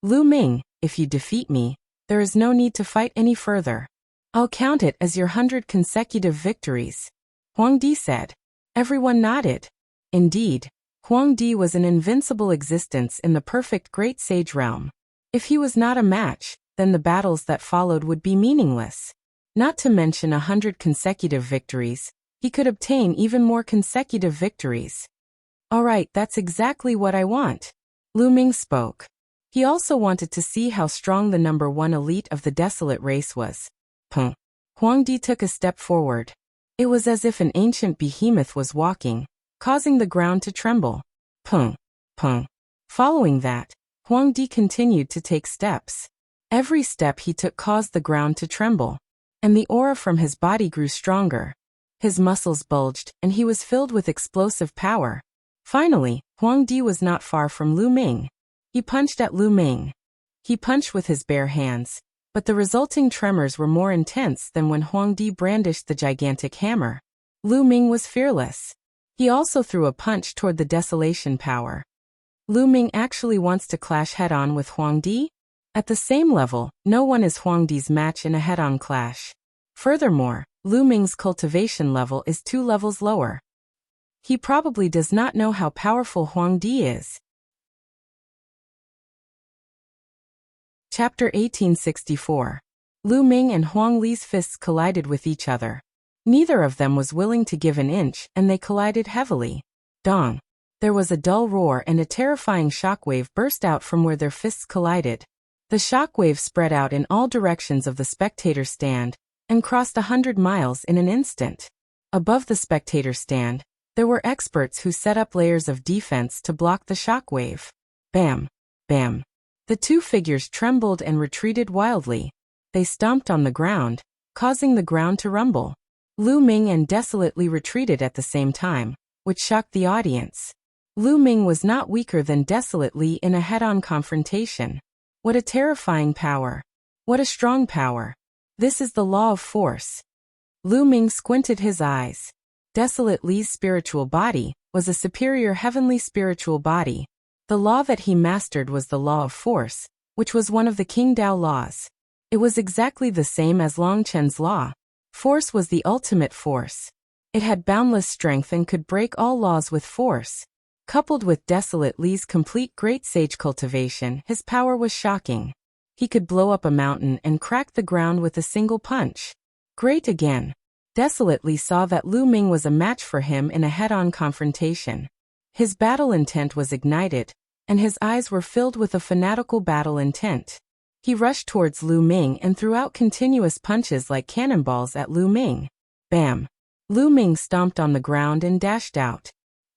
Lu Ming, if you defeat me, there is no need to fight any further. I'll count it as your 100 consecutive victories. Huang Di said. Everyone nodded. Indeed, Huang Di was an invincible existence in the perfect great sage realm. If he was not a match, then the battles that followed would be meaningless. Not to mention 100 consecutive victories, he could obtain even more consecutive victories. Alright, that's exactly what I want. Lu Ming spoke. He also wanted to see how strong the number 1 elite of the desolate race was. Huang Di took a step forward. It was as if an ancient behemoth was walking, causing the ground to tremble. Following that, Huang Di continued to take steps. Every step he took caused the ground to tremble, and the aura from his body grew stronger. His muscles bulged, and he was filled with explosive power. Finally, Huang Di was not far from Lu Ming. He punched at Lu Ming. He punched with his bare hands, but the resulting tremors were more intense than when Huang Di brandished the gigantic hammer. Lu Ming was fearless. He also threw a punch toward the desolation power. Lu Ming actually wants to clash head-on with Huang Di? At the same level, no one is Huang Di's match in a head-on clash. Furthermore, Lu Ming's cultivation level is 2 levels lower. He probably does not know how powerful Huang Di is. Chapter 1864. Lu Ming and Huang Li's fists collided with each other. Neither of them was willing to give an inch, and they collided heavily. Dong! There was a dull roar and a terrifying shockwave burst out from where their fists collided. The shockwave spread out in all directions of the spectator stand and crossed 100 miles in an instant. Above the spectator stand, there were experts who set up layers of defense to block the shockwave. Bam! Bam! The 2 figures trembled and retreated wildly. They stomped on the ground, causing the ground to rumble. Lu Ming and desolately retreated at the same time, which shocked the audience. Lu Ming was not weaker than desolately in a head-on confrontation. What a terrifying power. What a strong power. This is the law of force. Lu Ming squinted his eyes. Desolate Li's spiritual body was a superior heavenly spiritual body. The law that he mastered was the law of force, which was one of the King Dao laws. It was exactly the same as Long Chen's law. Force was the ultimate force. It had boundless strength and could break all laws with force. Coupled with Desolate Li's complete great sage cultivation, his power was shocking. He could blow up a mountain and crack the ground with a single punch. Great again. Desolate Li saw that Lu Ming was a match for him in a head-on confrontation. His battle intent was ignited, and his eyes were filled with a fanatical battle intent. He rushed towards Lu Ming and threw out continuous punches like cannonballs at Lu Ming. Bam! Lu Ming stomped on the ground and dashed out.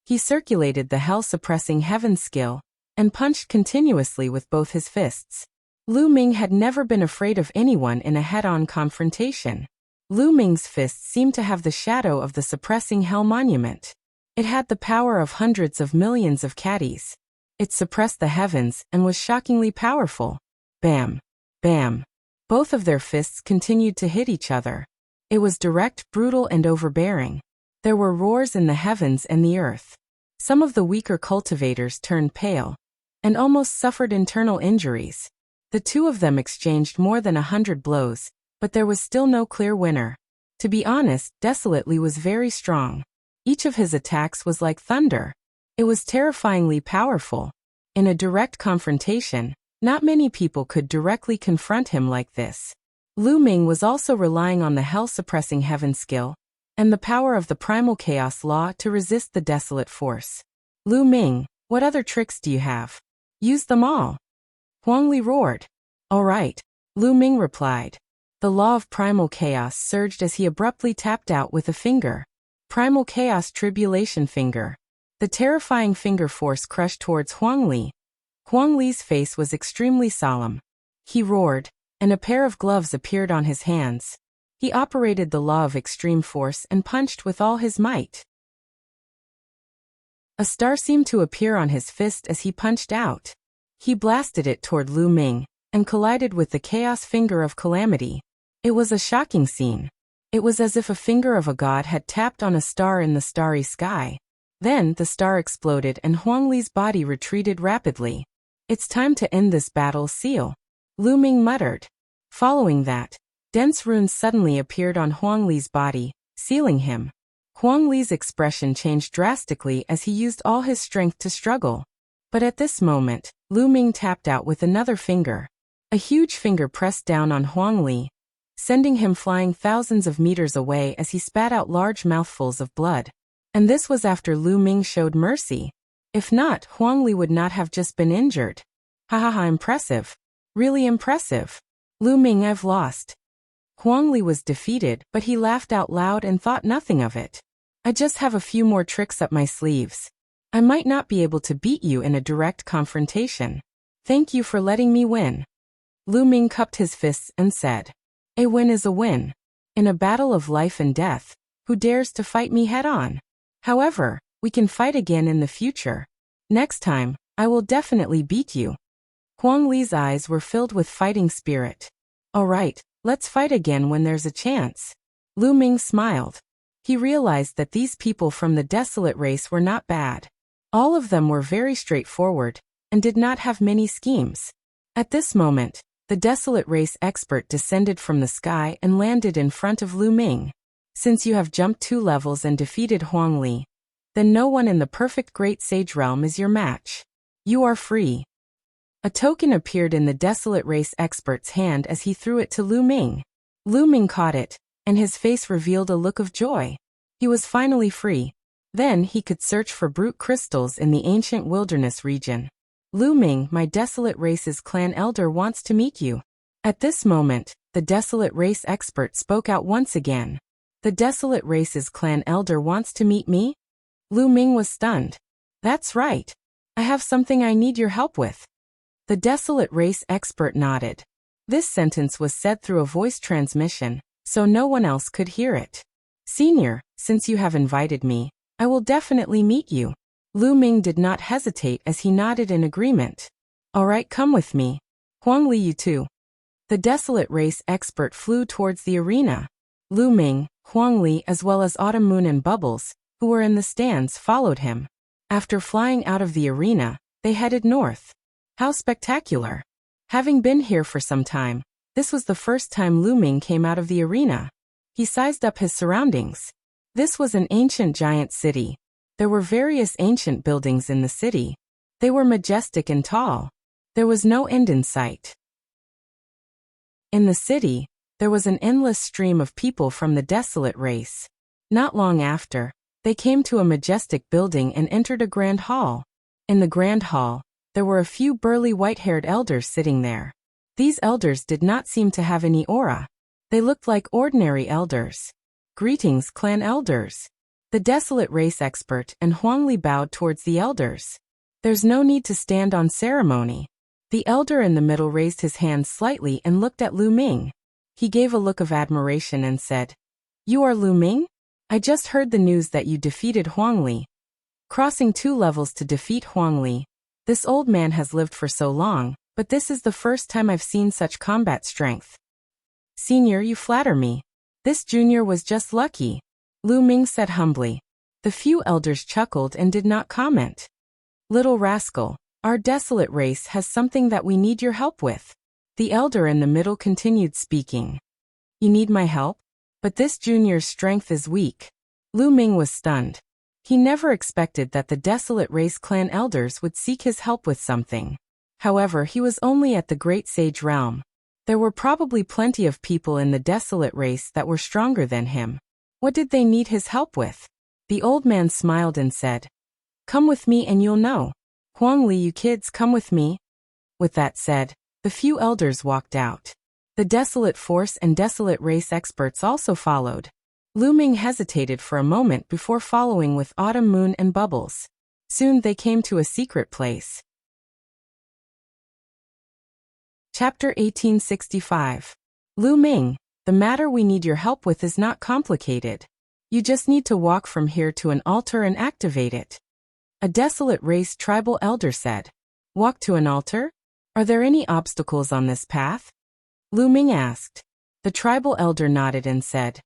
He circulated the hell-suppressing heaven skill and punched continuously with both his fists. Lu Ming had never been afraid of anyone in a head-on confrontation. Lu Ming's fists seemed to have the shadow of the suppressing hell monument. It had the power of hundreds of millions of caddies. It suppressed the heavens and was shockingly powerful. Bam! Bam! Both of their fists continued to hit each other. It was direct, brutal, and overbearing. There were roars in the heavens and the earth. Some of the weaker cultivators turned pale and almost suffered internal injuries. The two of them exchanged more than 100 blows, but there was still no clear winner. To be honest, Desolately was very strong. Each of his attacks was like thunder. It was terrifyingly powerful. In a direct confrontation, not many people could directly confront him like this. Lu Ming was also relying on the hell-suppressing heaven skill and the power of the primal chaos law to resist the desolate force. Lu Ming, what other tricks do you have? Use them all. Huang Li roared. All right, Lu Ming replied. The law of primal chaos surged as he abruptly tapped out with a finger. Primal chaos tribulation finger. The terrifying finger force crushed towards Huang Li. Huang Li's face was extremely solemn. He roared, and a pair of gloves appeared on his hands. He operated the law of extreme force and punched with all his might. A star seemed to appear on his fist as he punched out. He blasted it toward Lu Ming and collided with the chaos finger of calamity. It was a shocking scene. It was as if a finger of a god had tapped on a star in the starry sky. Then the star exploded and Huang Li's body retreated rapidly. It's time to end this battle, seal, Lu Ming muttered. Following that, dense runes suddenly appeared on Huang Li's body, sealing him. Huang Li's expression changed drastically as he used all his strength to struggle. But at this moment, Lu Ming tapped out with another finger. A huge finger pressed down on Huang Li, sending him flying thousands of meters away as he spat out large mouthfuls of blood. And this was after Lu Ming showed mercy. If not, Huang Li would not have just been injured. Impressive. Really impressive. Lu Ming, I've lost. Huang Li was defeated, but he laughed out loud and thought nothing of it. I just have a few more tricks up my sleeves. I might not be able to beat you in a direct confrontation. Thank you for letting me win. Lu Ming cupped his fists and said, a win is a win. In a battle of life and death, who dares to fight me head-on? However, we can fight again in the future. Next time, I will definitely beat you. Huang Li's eyes were filled with fighting spirit. All right, let's fight again when there's a chance. Lu Ming smiled. He realized that these people from the desolate race were not bad. All of them were very straightforward and did not have many schemes. At this moment, the desolate race expert descended from the sky and landed in front of Lu Ming. Since you have jumped 2 levels and defeated Huang Li, then no one in the perfect great sage realm is your match. You are free. A token appeared in the desolate race expert's hand as he threw it to Lu Ming. Lu Ming caught it, and his face revealed a look of joy. He was finally free. Then he could search for brute crystals in the ancient wilderness region. Lu Ming, my desolate race's clan elder wants to meet you. At this moment, the desolate race expert spoke out once again. The desolate race's clan elder wants to meet me? Lu Ming was stunned. That's right. I have something I need your help with. The desolate race expert nodded. This sentence was said through a voice transmission, so no one else could hear it. Senior, since you have invited me, I will definitely meet you. Lu Ming did not hesitate as he nodded in agreement. All right, come with me. Huang Li, you too. The desolate race expert flew towards the arena. Lu Ming, Huang Li, as well as Autumn Moon and Bubbles, who were in the stands, followed him. After flying out of the arena, they headed north. How spectacular! Having been here for some time, this was the first time Lu Ming came out of the arena. He sized up his surroundings. This was an ancient giant city. There were various ancient buildings in the city. They were majestic and tall. There was no end in sight. In the city, there was an endless stream of people from the desolate race. Not long after, they came to a majestic building and entered a grand hall. In the grand hall, there were a few burly white-haired elders sitting there. These elders did not seem to have any aura. They looked like ordinary elders. Greetings, clan elders. The desolate race expert and Huang Li bowed towards the elders. There's no need to stand on ceremony. The elder in the middle raised his hand slightly and looked at Lu Ming. He gave a look of admiration and said, You are Lu Ming? I just heard the news that you defeated Huang Li. Crossing 2 levels to defeat Huang Li. This old man has lived for so long, but this is the first time I've seen such combat strength. Senior, you flatter me. This junior was just lucky, Lu Ming said humbly. The few elders chuckled and did not comment. Little rascal, our desolate race has something that we need your help with. The elder in the middle continued speaking. You need my help? But this junior's strength is weak. Lu Ming was stunned. He never expected that the desolate race clan elders would seek his help with something. However, he was only at the great sage realm. There were probably plenty of people in the desolate race that were stronger than him. What did they need his help with? The old man smiled and said, Come with me and you'll know. Huangli, you kids, come with me. With that said, the few elders walked out. The desolate force and desolate race experts also followed. Lu Ming hesitated for a moment before following with Autumn Moon and Bubbles. Soon they came to a secret place. Chapter 1865. Lu Ming, the matter we need your help with is not complicated. You just need to walk from here to an altar and activate it. A desolate race tribal elder said. Walk to an altar? Are there any obstacles on this path? Lu Ming asked. The tribal elder nodded and said,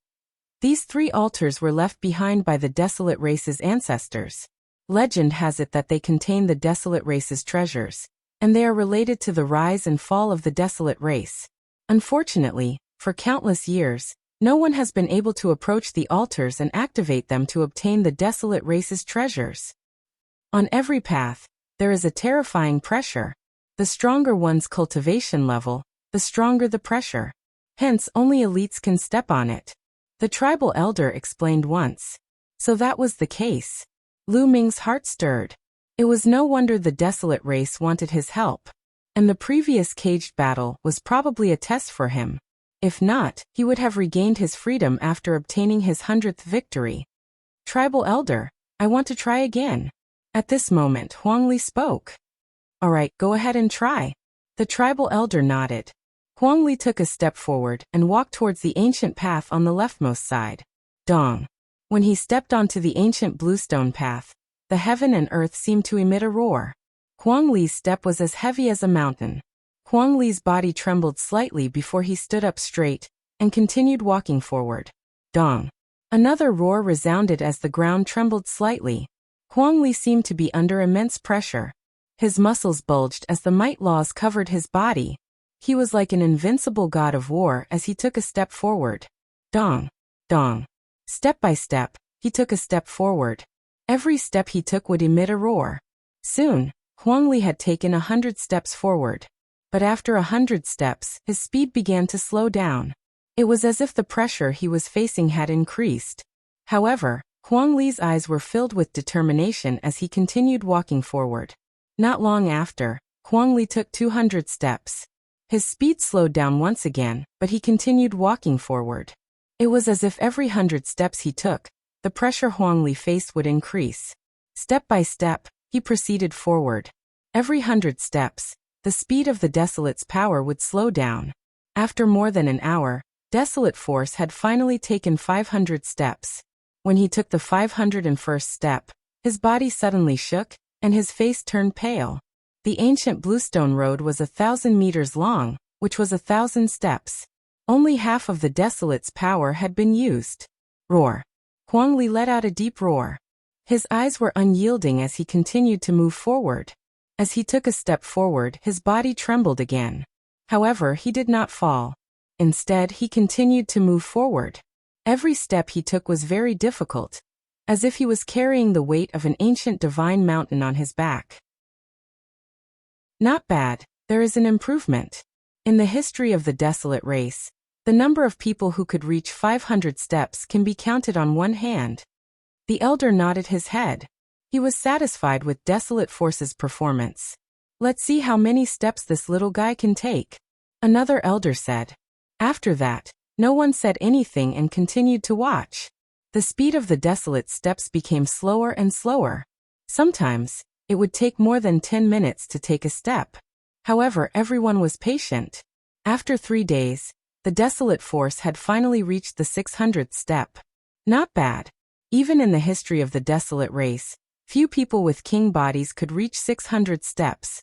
These 3 altars were left behind by the desolate race's ancestors. Legend has it that they contain the desolate race's treasures, and they are related to the rise and fall of the desolate race. Unfortunately, for countless years, no one has been able to approach the altars and activate them to obtain the desolate race's treasures. On every path, there is a terrifying pressure. The stronger one's cultivation level, the stronger the pressure. Hence, only elites can step on it. The tribal elder explained once. So that was the case. Lu Ming's heart stirred. It was no wonder the desolate race wanted his help. And the previous caged battle was probably a test for him. If not, he would have regained his freedom after obtaining his 100th victory. Tribal elder, I want to try again. At this moment, Huangli spoke. All right, go ahead and try. The tribal elder nodded. Huangli took a step forward and walked towards the ancient path on the leftmost side. Dong. When he stepped onto the ancient bluestone path, the heaven and earth seemed to emit a roar. Huangli's step was as heavy as a mountain. Huangli's body trembled slightly before he stood up straight and continued walking forward. Dong. Another roar resounded as the ground trembled slightly. Huangli seemed to be under immense pressure. His muscles bulged as the might laws covered his body. He was like an invincible god of war as he took a step forward. Dong. Dong. Step by step, he took a step forward. Every step he took would emit a roar. Soon, Huangli had taken 100 steps forward. But after 100 steps, his speed began to slow down. It was as if the pressure he was facing had increased. However, Huangli's eyes were filled with determination as he continued walking forward. Not long after, Huangli took 200 steps. His speed slowed down once again, but he continued walking forward. It was as if every 100 steps he took, the pressure Huangli faced would increase. Step by step, he proceeded forward. Every 100 steps, the speed of the Desolate's power would slow down. After more than an hour, Desolate Force had finally taken 500 steps. When he took the 501st step, his body suddenly shook, and his face turned pale. The ancient Bluestone Road was 1,000 meters long, which was 1,000 steps. Only half of the Desolate's power had been used. Roar. Huangli let out a deep roar. His eyes were unyielding as he continued to move forward. As he took a step forward, his body trembled again. However, he did not fall. Instead, he continued to move forward. Every step he took was very difficult, as if he was carrying the weight of an ancient divine mountain on his back. Not bad, there is an improvement. In the history of the Desolate race, the number of people who could reach 500 steps can be counted on one hand. The elder nodded his head. He was satisfied with Desolate Force's performance. Let's see how many steps this little guy can take, another elder said. After that, no one said anything and continued to watch. The speed of the Desolate steps became slower and slower. Sometimes, it would take more than 10 minutes to take a step. However, everyone was patient. After 3 days, the Desolate Force had finally reached the 600th step. Not bad. Even in the history of the Desolate race, few people with king bodies could reach 600 steps.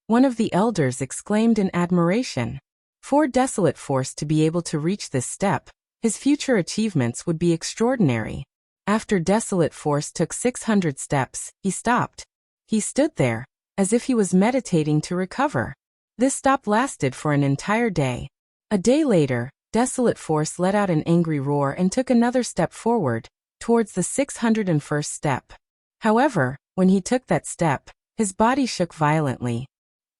One of the elders exclaimed in admiration. For Desolate Force to be able to reach this step, his future achievements would be extraordinary. After Desolate Force took 600 steps, he stopped. He stood there, as if he was meditating to recover. This stop lasted for an entire day. A day later, Desolate Force let out an angry roar and took another step forward, towards the 601st step. However, when he took that step, his body shook violently.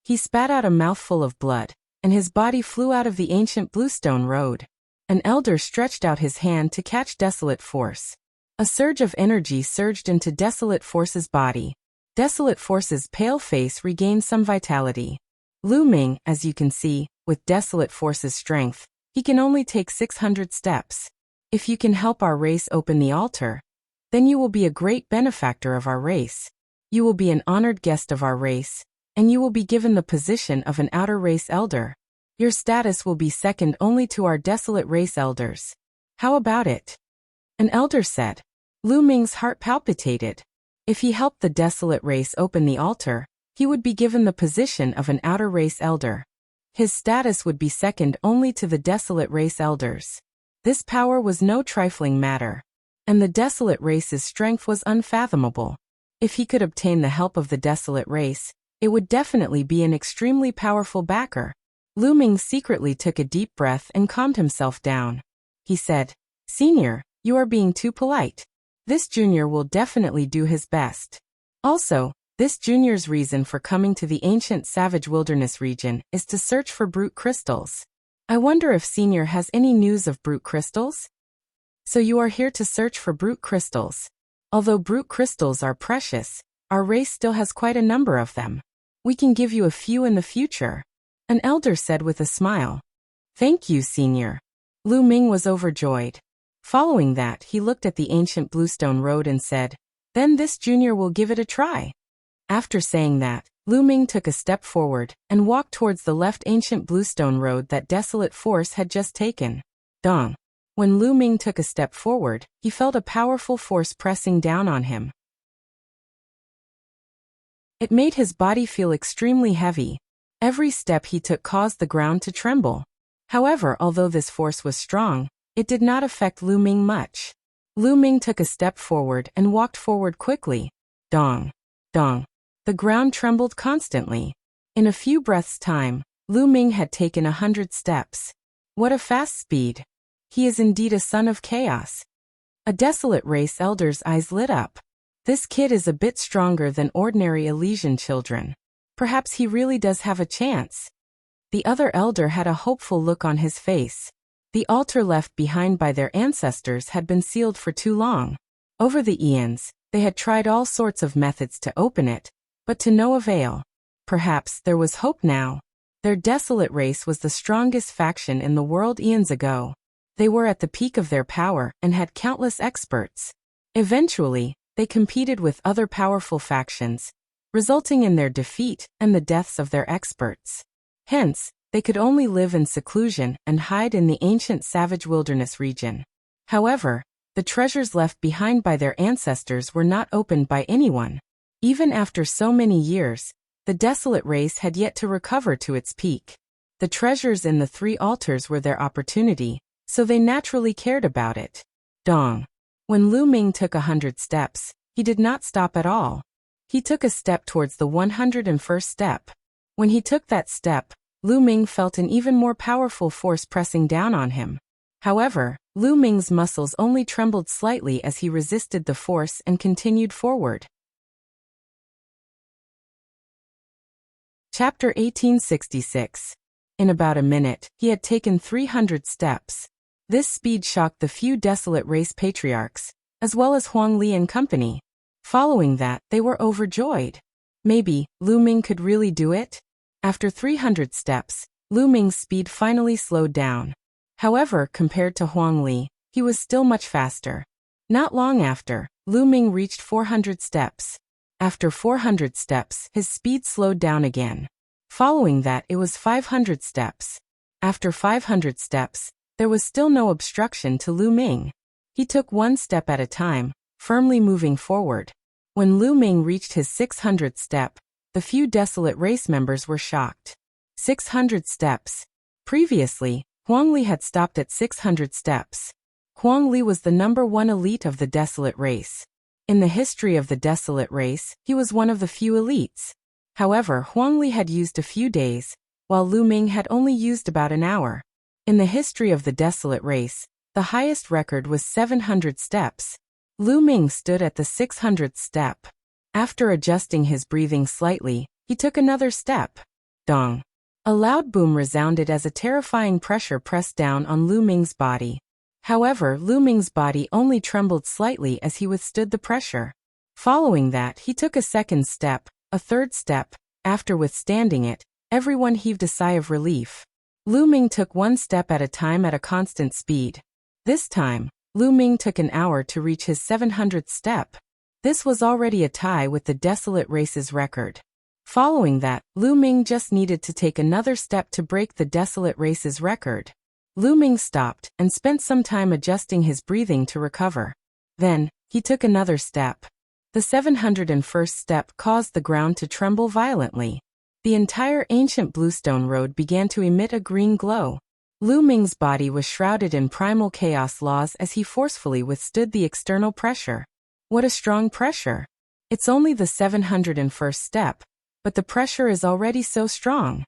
He spat out a mouthful of blood, and his body flew out of the ancient bluestone road. An elder stretched out his hand to catch Desolate Force. A surge of energy surged into Desolate Force's body. Desolate Force's pale face regained some vitality. Lu Ming, as you can see, with Desolate Force's strength, he can only take 600 steps. If you can help our race open the altar, then you will be a great benefactor of our race. You will be an honored guest of our race, and you will be given the position of an outer race elder. Your status will be second only to our desolate race elders. How about it? An elder said. Lu Ming's heart palpitated. If he helped the desolate race open the altar, he would be given the position of an outer race elder. His status would be second only to the desolate race elders. This power was no trifling matter, and the desolate race's strength was unfathomable. If he could obtain the help of the desolate race, it would definitely be an extremely powerful backer. Lu Ming secretly took a deep breath and calmed himself down. He said, "Senior, you are being too polite. This junior will definitely do his best. Also, this junior's reason for coming to the ancient savage wilderness region is to search for brute crystals. I wonder if Senior has any news of brute crystals? So you are here to search for brute crystals. Although brute crystals are precious, our race still has quite a number of them. We can give you a few in the future," an elder said with a smile. "Thank you, Senior." Lu Ming was overjoyed. Following that, he looked at the ancient bluestone road and said, "Then this junior will give it a try." After saying that, Lu Ming took a step forward and walked towards the left ancient bluestone road that Desolate Force had just taken. Dong. When Lu Ming took a step forward, he felt a powerful force pressing down on him. It made his body feel extremely heavy. Every step he took caused the ground to tremble. However, although this force was strong, it did not affect Lu Ming much. Lu Ming took a step forward and walked forward quickly. Dong. Dong. The ground trembled constantly. In a few breaths' time, Lu Ming had taken 100 steps. What a fast speed! He is indeed a son of chaos. A desolate race elder's eyes lit up. This kid is a bit stronger than ordinary Elysian children. Perhaps he really does have a chance. The other elder had a hopeful look on his face. The altar left behind by their ancestors had been sealed for too long. Over the eons, they had tried all sorts of methods to open it, but to no avail. Perhaps there was hope now. Their desolate race was the strongest faction in the world eons ago. They were at the peak of their power and had countless experts. Eventually, they competed with other powerful factions, resulting in their defeat and the deaths of their experts. Hence, they could only live in seclusion and hide in the ancient savage wilderness region. However, the treasures left behind by their ancestors were not opened by anyone. Even after so many years, the desolate race had yet to recover to its peak. The treasures in the 3 altars were their opportunity, so they naturally cared about it. Dong. When Lu Ming took 100 steps, he did not stop at all. He took a step towards the 101st step. When he took that step, Lu Ming felt an even more powerful force pressing down on him. However, Lu Ming's muscles only trembled slightly as he resisted the force and continued forward. Chapter 1866. In about a minute, he had taken 300 steps. This speed shocked the few desolate race patriarchs, as well as Huang Li and company. Following that, they were overjoyed. Maybe Lu Ming could really do it? After 300 steps, Lu Ming's speed finally slowed down. However, compared to Huang Li, he was still much faster. Not long after, Lu Ming reached 400 steps. After 400 steps, his speed slowed down again. Following that, it was 500 steps. After 500 steps, there was still no obstruction to Lu Ming. He took one step at a time, firmly moving forward. When Lu Ming reached his 600th step, the few desolate race members were shocked. 600 steps. Previously, Huang Li had stopped at 600 steps. Huang Li was the #1 elite of the Desolate race. In the history of the Desolate race, he was one of the few elites. However, Huang Li had used a few days, while Lu Ming had only used about an hour. In the history of the Desolate race, the highest record was 700 steps. Lu Ming stood at the 600th step. After adjusting his breathing slightly, he took another step. Dong. A loud boom resounded as a terrifying pressure pressed down on Lu Ming's body. However, Lu Ming's body only trembled slightly as he withstood the pressure. Following that, he took a second step, a third step. After withstanding it, everyone heaved a sigh of relief. Lu Ming took one step at a time at a constant speed. This time, Lu Ming took an hour to reach his 700th step. This was already a tie with the Desolate race's record. Following that, Lu Ming just needed to take another step to break the Desolate race's record. Lu Ming stopped and spent some time adjusting his breathing to recover. Then, he took another step. The 701st step caused the ground to tremble violently. The entire ancient bluestone road began to emit a green glow. Lu Ming's body was shrouded in primal chaos laws as he forcefully withstood the external pressure. What a strong pressure! It's only the 701st step, but the pressure is already so strong.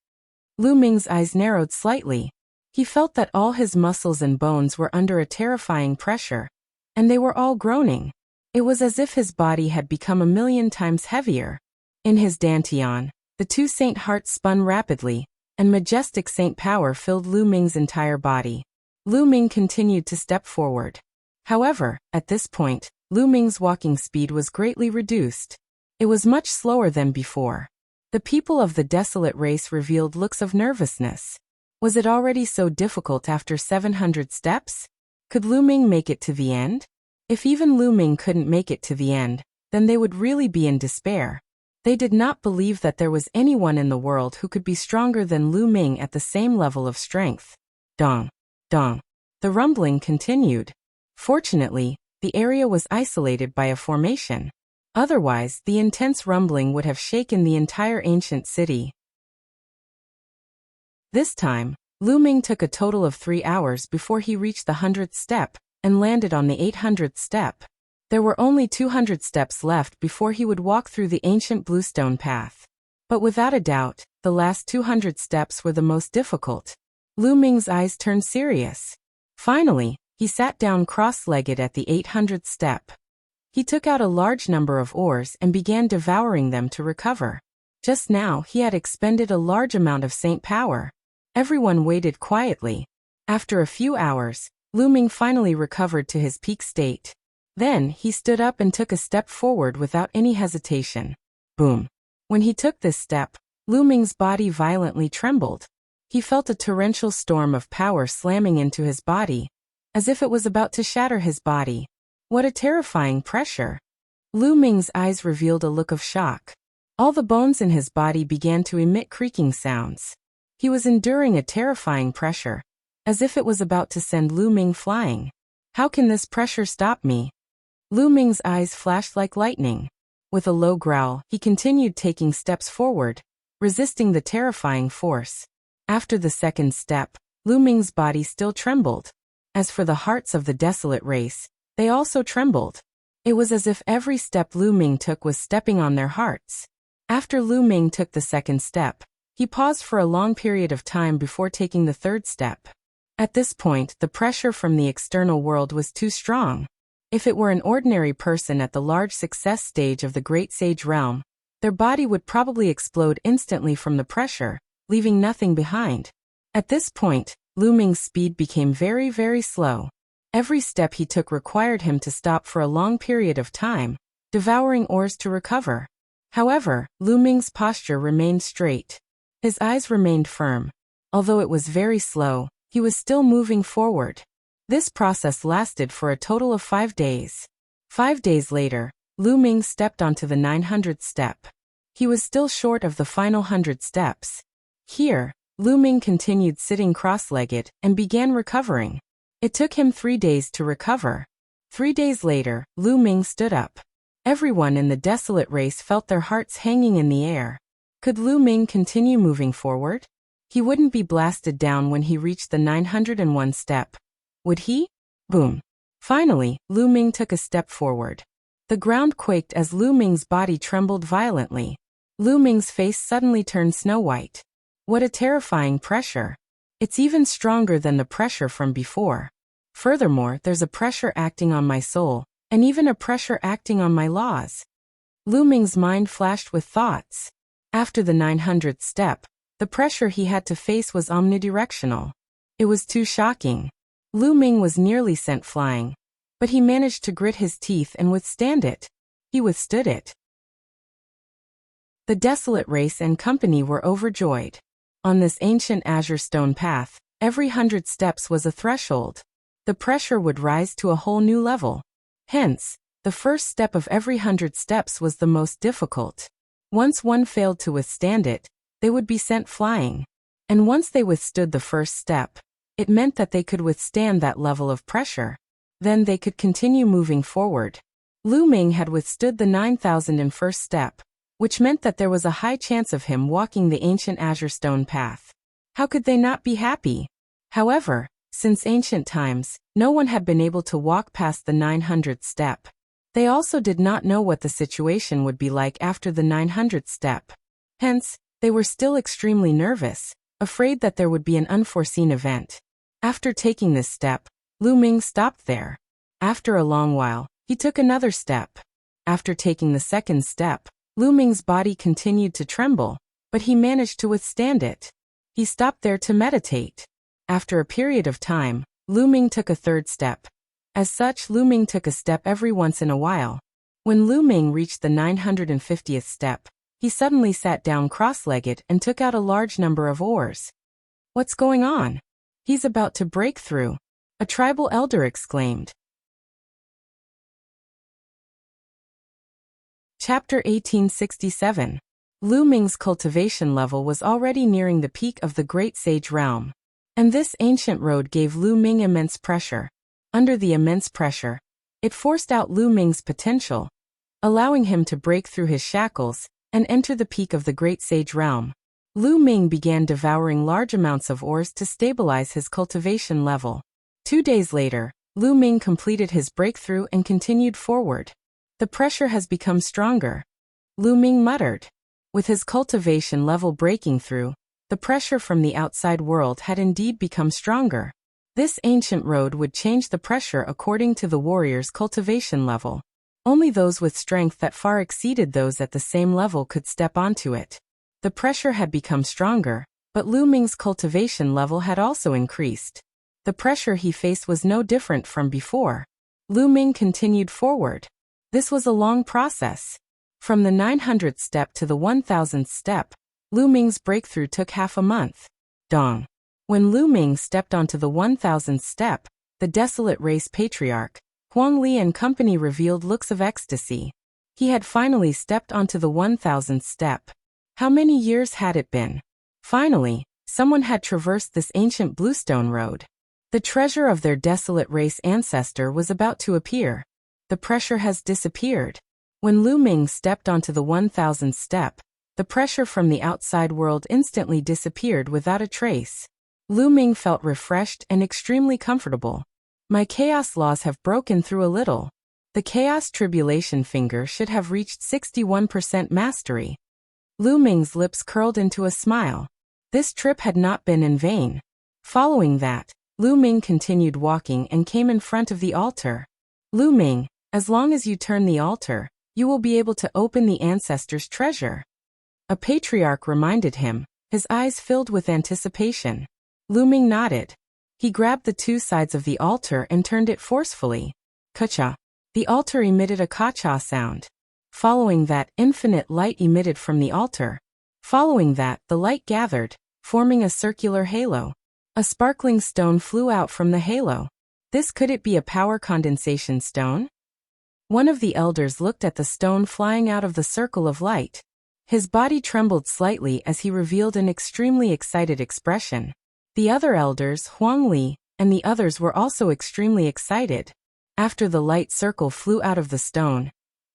Lu Ming's eyes narrowed slightly. He felt that all his muscles and bones were under a terrifying pressure, and they were all groaning. It was as if his body had become 1,000,000 times heavier. In his dantian, the two saint hearts spun rapidly, and majestic saint power filled Lu Ming's entire body. Lu Ming continued to step forward. However, at this point, Lu Ming's walking speed was greatly reduced. It was much slower than before. The people of the Desolate race revealed looks of nervousness. Was it already so difficult after 700 steps? Could Lu Ming make it to the end? If even Lu Ming couldn't make it to the end, then they would really be in despair. They did not believe that there was anyone in the world who could be stronger than Lu Ming at the same level of strength. Dong. Dong. The rumbling continued. Fortunately, the area was isolated by a formation. Otherwise, the intense rumbling would have shaken the entire ancient city. This time, Lu Ming took a total of 3 hours before he reached the 100th step and landed on the 800th step. There were only 200 steps left before he would walk through the ancient bluestone path. But without a doubt, the last 200 steps were the most difficult. Lu Ming's eyes turned serious. Finally, he sat down cross-legged at the 800th step. He took out a large number of ores and began devouring them to recover. Just now, he had expended a large amount of saint power. Everyone waited quietly. After a few hours, Lu Ming finally recovered to his peak state. Then, he stood up and took a step forward without any hesitation. Boom. When he took this step, Lu Ming's body violently trembled. He felt a torrential storm of power slamming into his body, as if it was about to shatter his body. What a terrifying pressure! Lu Ming's eyes revealed a look of shock. All the bones in his body began to emit creaking sounds. He was enduring a terrifying pressure, as if it was about to send Lu Ming flying. How can this pressure stop me? Lu Ming's eyes flashed like lightning. With a low growl, he continued taking steps forward, resisting the terrifying force. After the second step, Lu Ming's body still trembled. As for the hearts of the Desolate race, they also trembled. It was as if every step Lu Ming took was stepping on their hearts. After Lu Ming took the second step, he paused for a long period of time before taking the third step. At this point, the pressure from the external world was too strong. If it were an ordinary person at the large success stage of the Great Sage realm, their body would probably explode instantly from the pressure, leaving nothing behind. At this point, Lu Ming's speed became very, very slow. Every step he took required him to stop for a long period of time, devouring ores to recover. However, Lu Ming's posture remained straight. His eyes remained firm. Although it was very slow, he was still moving forward. This process lasted for a total of 5 days. 5 days later, Lu Ming stepped onto the 900th step. He was still short of the final 100 steps. Here, Lu Ming continued sitting cross-legged and began recovering. It took him 3 days to recover. 3 days later, Lu Ming stood up. Everyone in the Desolate race felt their hearts hanging in the air. Could Lu Ming continue moving forward? He wouldn't be blasted down when he reached the 901 step. Would he? Boom. Finally, Lu Ming took a step forward. The ground quaked as Lu Ming's body trembled violently. Lu Ming's face suddenly turned snow-white. What a terrifying pressure. It's even stronger than the pressure from before. Furthermore, there's a pressure acting on my soul, and even a pressure acting on my laws. Lu Ming's mind flashed with thoughts. After the 900th step, the pressure he had to face was omnidirectional. It was too shocking. Lu Ming was nearly sent flying. But he managed to grit his teeth and withstand it. He withstood it. The desolate race and company were overjoyed. On this ancient azure stone path, every 100 steps was a threshold. The pressure would rise to a whole new level. Hence, the first step of every 100 steps was the most difficult. Once one failed to withstand it, they would be sent flying. And once they withstood the first step, it meant that they could withstand that level of pressure. Then they could continue moving forward. Lu Ming had withstood the 9,001st step, which meant that there was a high chance of him walking the ancient azure stone path. How could they not be happy? However, since ancient times, no one had been able to walk past the 900th step. They also did not know what the situation would be like after the 900th step. Hence, they were still extremely nervous, afraid that there would be an unforeseen event. After taking this step, Lu Ming stopped there. After a long while, he took another step. After taking the second step, Lu Ming's body continued to tremble, but he managed to withstand it. He stopped there to meditate. After a period of time, Lu Ming took a third step. As such, Lu Ming took a step every once in a while. When Lu Ming reached the 950th step, he suddenly sat down cross-legged and took out a large number of oars. What's going on? He's about to break through, a tribal elder exclaimed. Chapter 1867. Lu Ming's cultivation level was already nearing the peak of the Great Sage realm. And this ancient road gave Lu Ming immense pressure. Under the immense pressure, it forced out Lu Ming's potential, allowing him to break through his shackles and enter the peak of the Great Sage realm. Lu Ming began devouring large amounts of ores to stabilize his cultivation level. 2 days later, Lu Ming completed his breakthrough and continued forward. The pressure has become stronger, Lu Ming muttered. With his cultivation level breaking through, the pressure from the outside world had indeed become stronger. This ancient road would change the pressure according to the warrior's cultivation level. Only those with strength that far exceeded those at the same level could step onto it. The pressure had become stronger, but Lu Ming's cultivation level had also increased. The pressure he faced was no different from before. Lu Ming continued forward. This was a long process. From the 900th step to the 1000th step, Lu Ming's breakthrough took half a month. Dong. When Lu Ming stepped onto the 1000th step, the desolate race patriarch, Huang Li and company revealed looks of ecstasy. He had finally stepped onto the 1000th step. How many years had it been? Finally, someone had traversed this ancient bluestone road. The treasure of their desolate race ancestor was about to appear. The pressure has disappeared. When Lu Ming stepped onto the 1000th step, the pressure from the outside world instantly disappeared without a trace. Lu Ming felt refreshed and extremely comfortable. My chaos laws have broken through a little. The chaos tribulation finger should have reached 61% mastery. Lu Ming's lips curled into a smile. This trip had not been in vain. Following that, Lu Ming continued walking and came in front of the altar. Lu Ming, as long as you turn the altar, you will be able to open the ancestors' treasure. A patriarch reminded him, his eyes filled with anticipation. Lu Ming nodded. He grabbed the two sides of the altar and turned it forcefully. Ka-cha. The altar emitted a ka-cha sound. Following that, infinite light emitted from the altar. Following that, the light gathered, forming a circular halo. A sparkling stone flew out from the halo. Could it be a power condensation stone? One of the elders looked at the stone flying out of the circle of light. His body trembled slightly as he revealed an extremely excited expression. The other elders, Huang Li, and the others were also extremely excited. After the light circle flew out of the stone,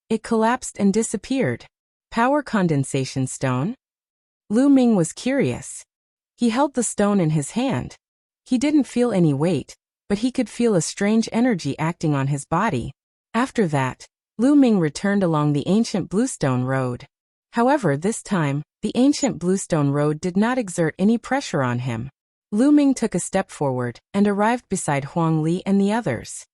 it collapsed and disappeared. Power condensation stone? Lu Ming was curious. He held the stone in his hand. He didn't feel any weight, but he could feel a strange energy acting on his body. After that, Lu Ming returned along the ancient bluestone road. However, this time, the ancient bluestone road did not exert any pressure on him. Lu Ming took a step forward and arrived beside Huang Li and the others.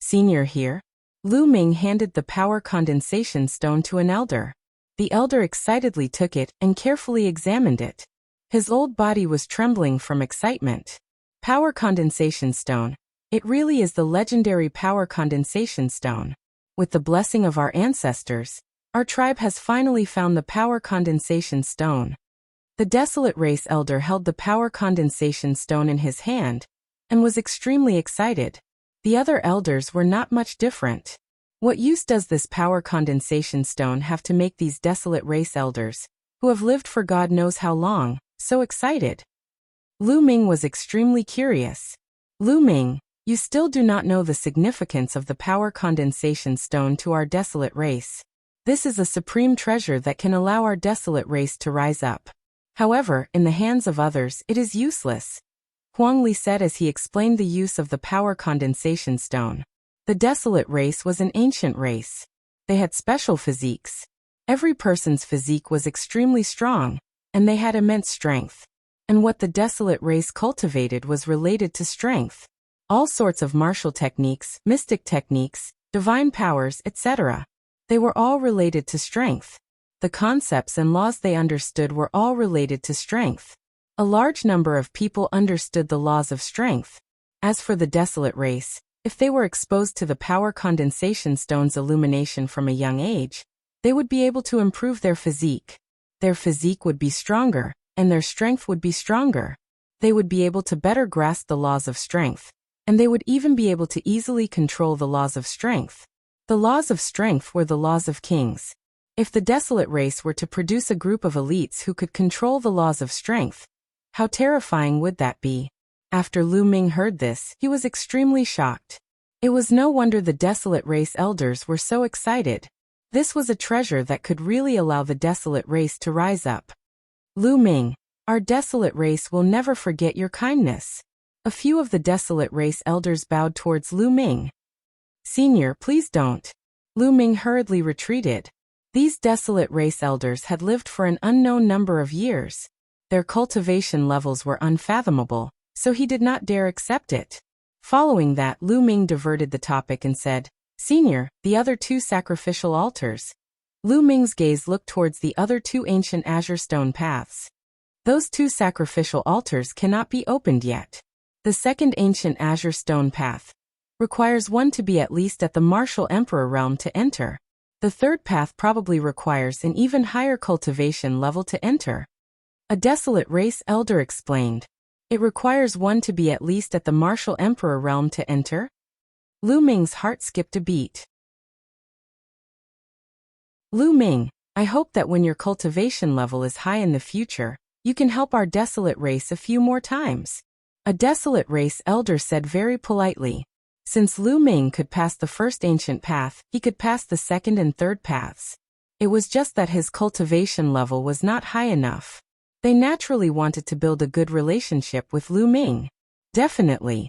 Senior here? Lu Ming handed the power condensation stone to an elder. The elder excitedly took it and carefully examined it. His old body was trembling from excitement. Power condensation stone. It really is the legendary power condensation stone. With the blessing of our ancestors, our tribe has finally found the power condensation stone. The desolate race elder held the power condensation stone in his hand and was extremely excited. The other elders were not much different. What use does this power condensation stone have to make these desolate race elders, who have lived for God knows how long, so excited? Lu Ming was extremely curious. Lu Ming, you still do not know the significance of the power condensation stone to our desolate race. This is a supreme treasure that can allow our desolate race to rise up. However, in the hands of others, it is useless. Huang Li said as he explained the use of the power condensation stone. The desolate race was an ancient race. They had special physiques. Every person's physique was extremely strong, and they had immense strength. And what the desolate race cultivated was related to strength. All sorts of martial techniques, mystic techniques, divine powers, etc. They were all related to strength. The concepts and laws they understood were all related to strength. A large number of people understood the laws of strength. As for the desolate race, if they were exposed to the power condensation stone's illumination from a young age, they would be able to improve their physique. Their physique would be stronger, and their strength would be stronger. They would be able to better grasp the laws of strength, and they would even be able to easily control the laws of strength. The laws of strength were the laws of kings. If the desolate race were to produce a group of elites who could control the laws of strength, how terrifying would that be? After Lu Ming heard this, he was extremely shocked. It was no wonder the desolate race elders were so excited. This was a treasure that could really allow the desolate race to rise up. Lu Ming, our desolate race will never forget your kindness. A few of the desolate race elders bowed towards Lu Ming. Senior, please don't. Lu Ming hurriedly retreated. These desolate race elders had lived for an unknown number of years. Their cultivation levels were unfathomable, so he did not dare accept it. Following that, Lu Ming diverted the topic and said, Senior, the other two sacrificial altars. Lu Ming's gaze looked towards the other two ancient azure stone paths. Those two sacrificial altars cannot be opened yet. The second ancient azure stone path requires one to be at least at the martial emperor realm to enter. The third path probably requires an even higher cultivation level to enter. A desolate race elder explained. It requires one to be at least at the martial emperor realm to enter? Lu Ming's heart skipped a beat. Lu Ming, I hope that when your cultivation level is high in the future, you can help our desolate race a few more times. A desolate race elder said very politely. Since Lu Ming could pass the first ancient path, he could pass the second and third paths. It was just that his cultivation level was not high enough. They naturally wanted to build a good relationship with Lu Ming. Definitely.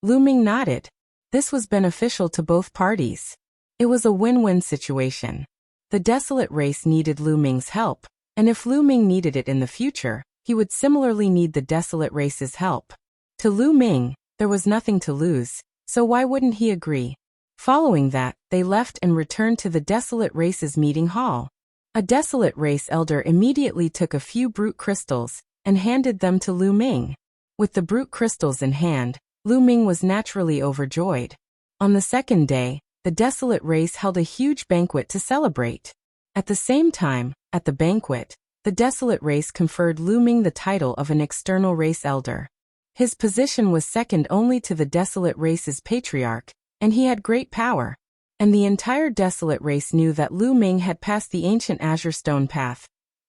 Lu Ming nodded. This was beneficial to both parties. It was a win-win situation. The desolate race needed Lu Ming's help, and if Lu Ming needed it in the future, he would similarly need the desolate race's help. To Lu Ming, there was nothing to lose, so why wouldn't he agree? Following that, they left and returned to the desolate race's meeting hall. A desolate race elder immediately took a few brute crystals and handed them to Lu Ming. With the brute crystals in hand, Lu Ming was naturally overjoyed. On the second day, the desolate race held a huge banquet to celebrate. At the same time, at the banquet, the desolate race conferred Lu Ming the title of an external race elder. His position was second only to the desolate race's patriarch, and he had great power. And the entire desolate race knew that Lu Ming had passed the ancient azure stone path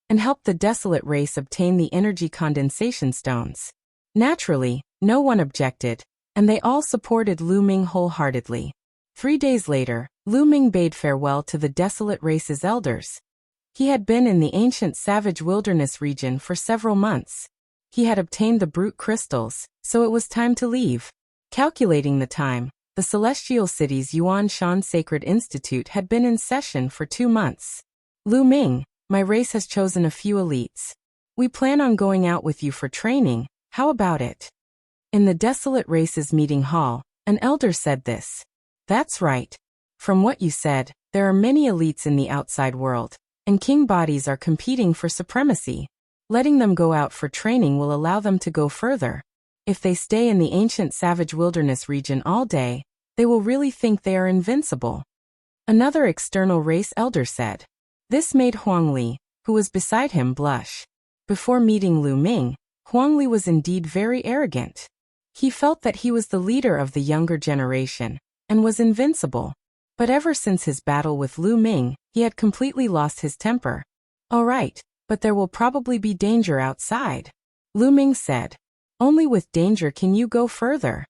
and helped the desolate race obtain the energy condensation stones. Naturally, no one objected, and they all supported Lu Ming wholeheartedly. 3 days later, Lu Ming bade farewell to the desolate race's elders. He had been in the ancient savage wilderness region for several months. He had obtained the brute crystals, so it was time to leave. Calculating the time, the celestial city's Yuan Shan Sacred Institute had been in session for 2 months. Lu Ming, my race has chosen a few elites. We plan on going out with you for training, how about it? In the Desolate Races meeting hall, an elder said this. That's right. From what you said, there are many elites in the outside world, and king bodies are competing for supremacy. Letting them go out for training will allow them to go further. If they stay in the ancient savage wilderness region all day, they will really think they are invincible. Another external race elder said. This made Huang Li, who was beside him, blush. Before meeting Lu Ming, Huang Li was indeed very arrogant. He felt that he was the leader of the younger generation, and was invincible. But ever since his battle with Lu Ming, he had completely lost his temper. All right, but there will probably be danger outside. Lu Ming said. Only with danger can you go further.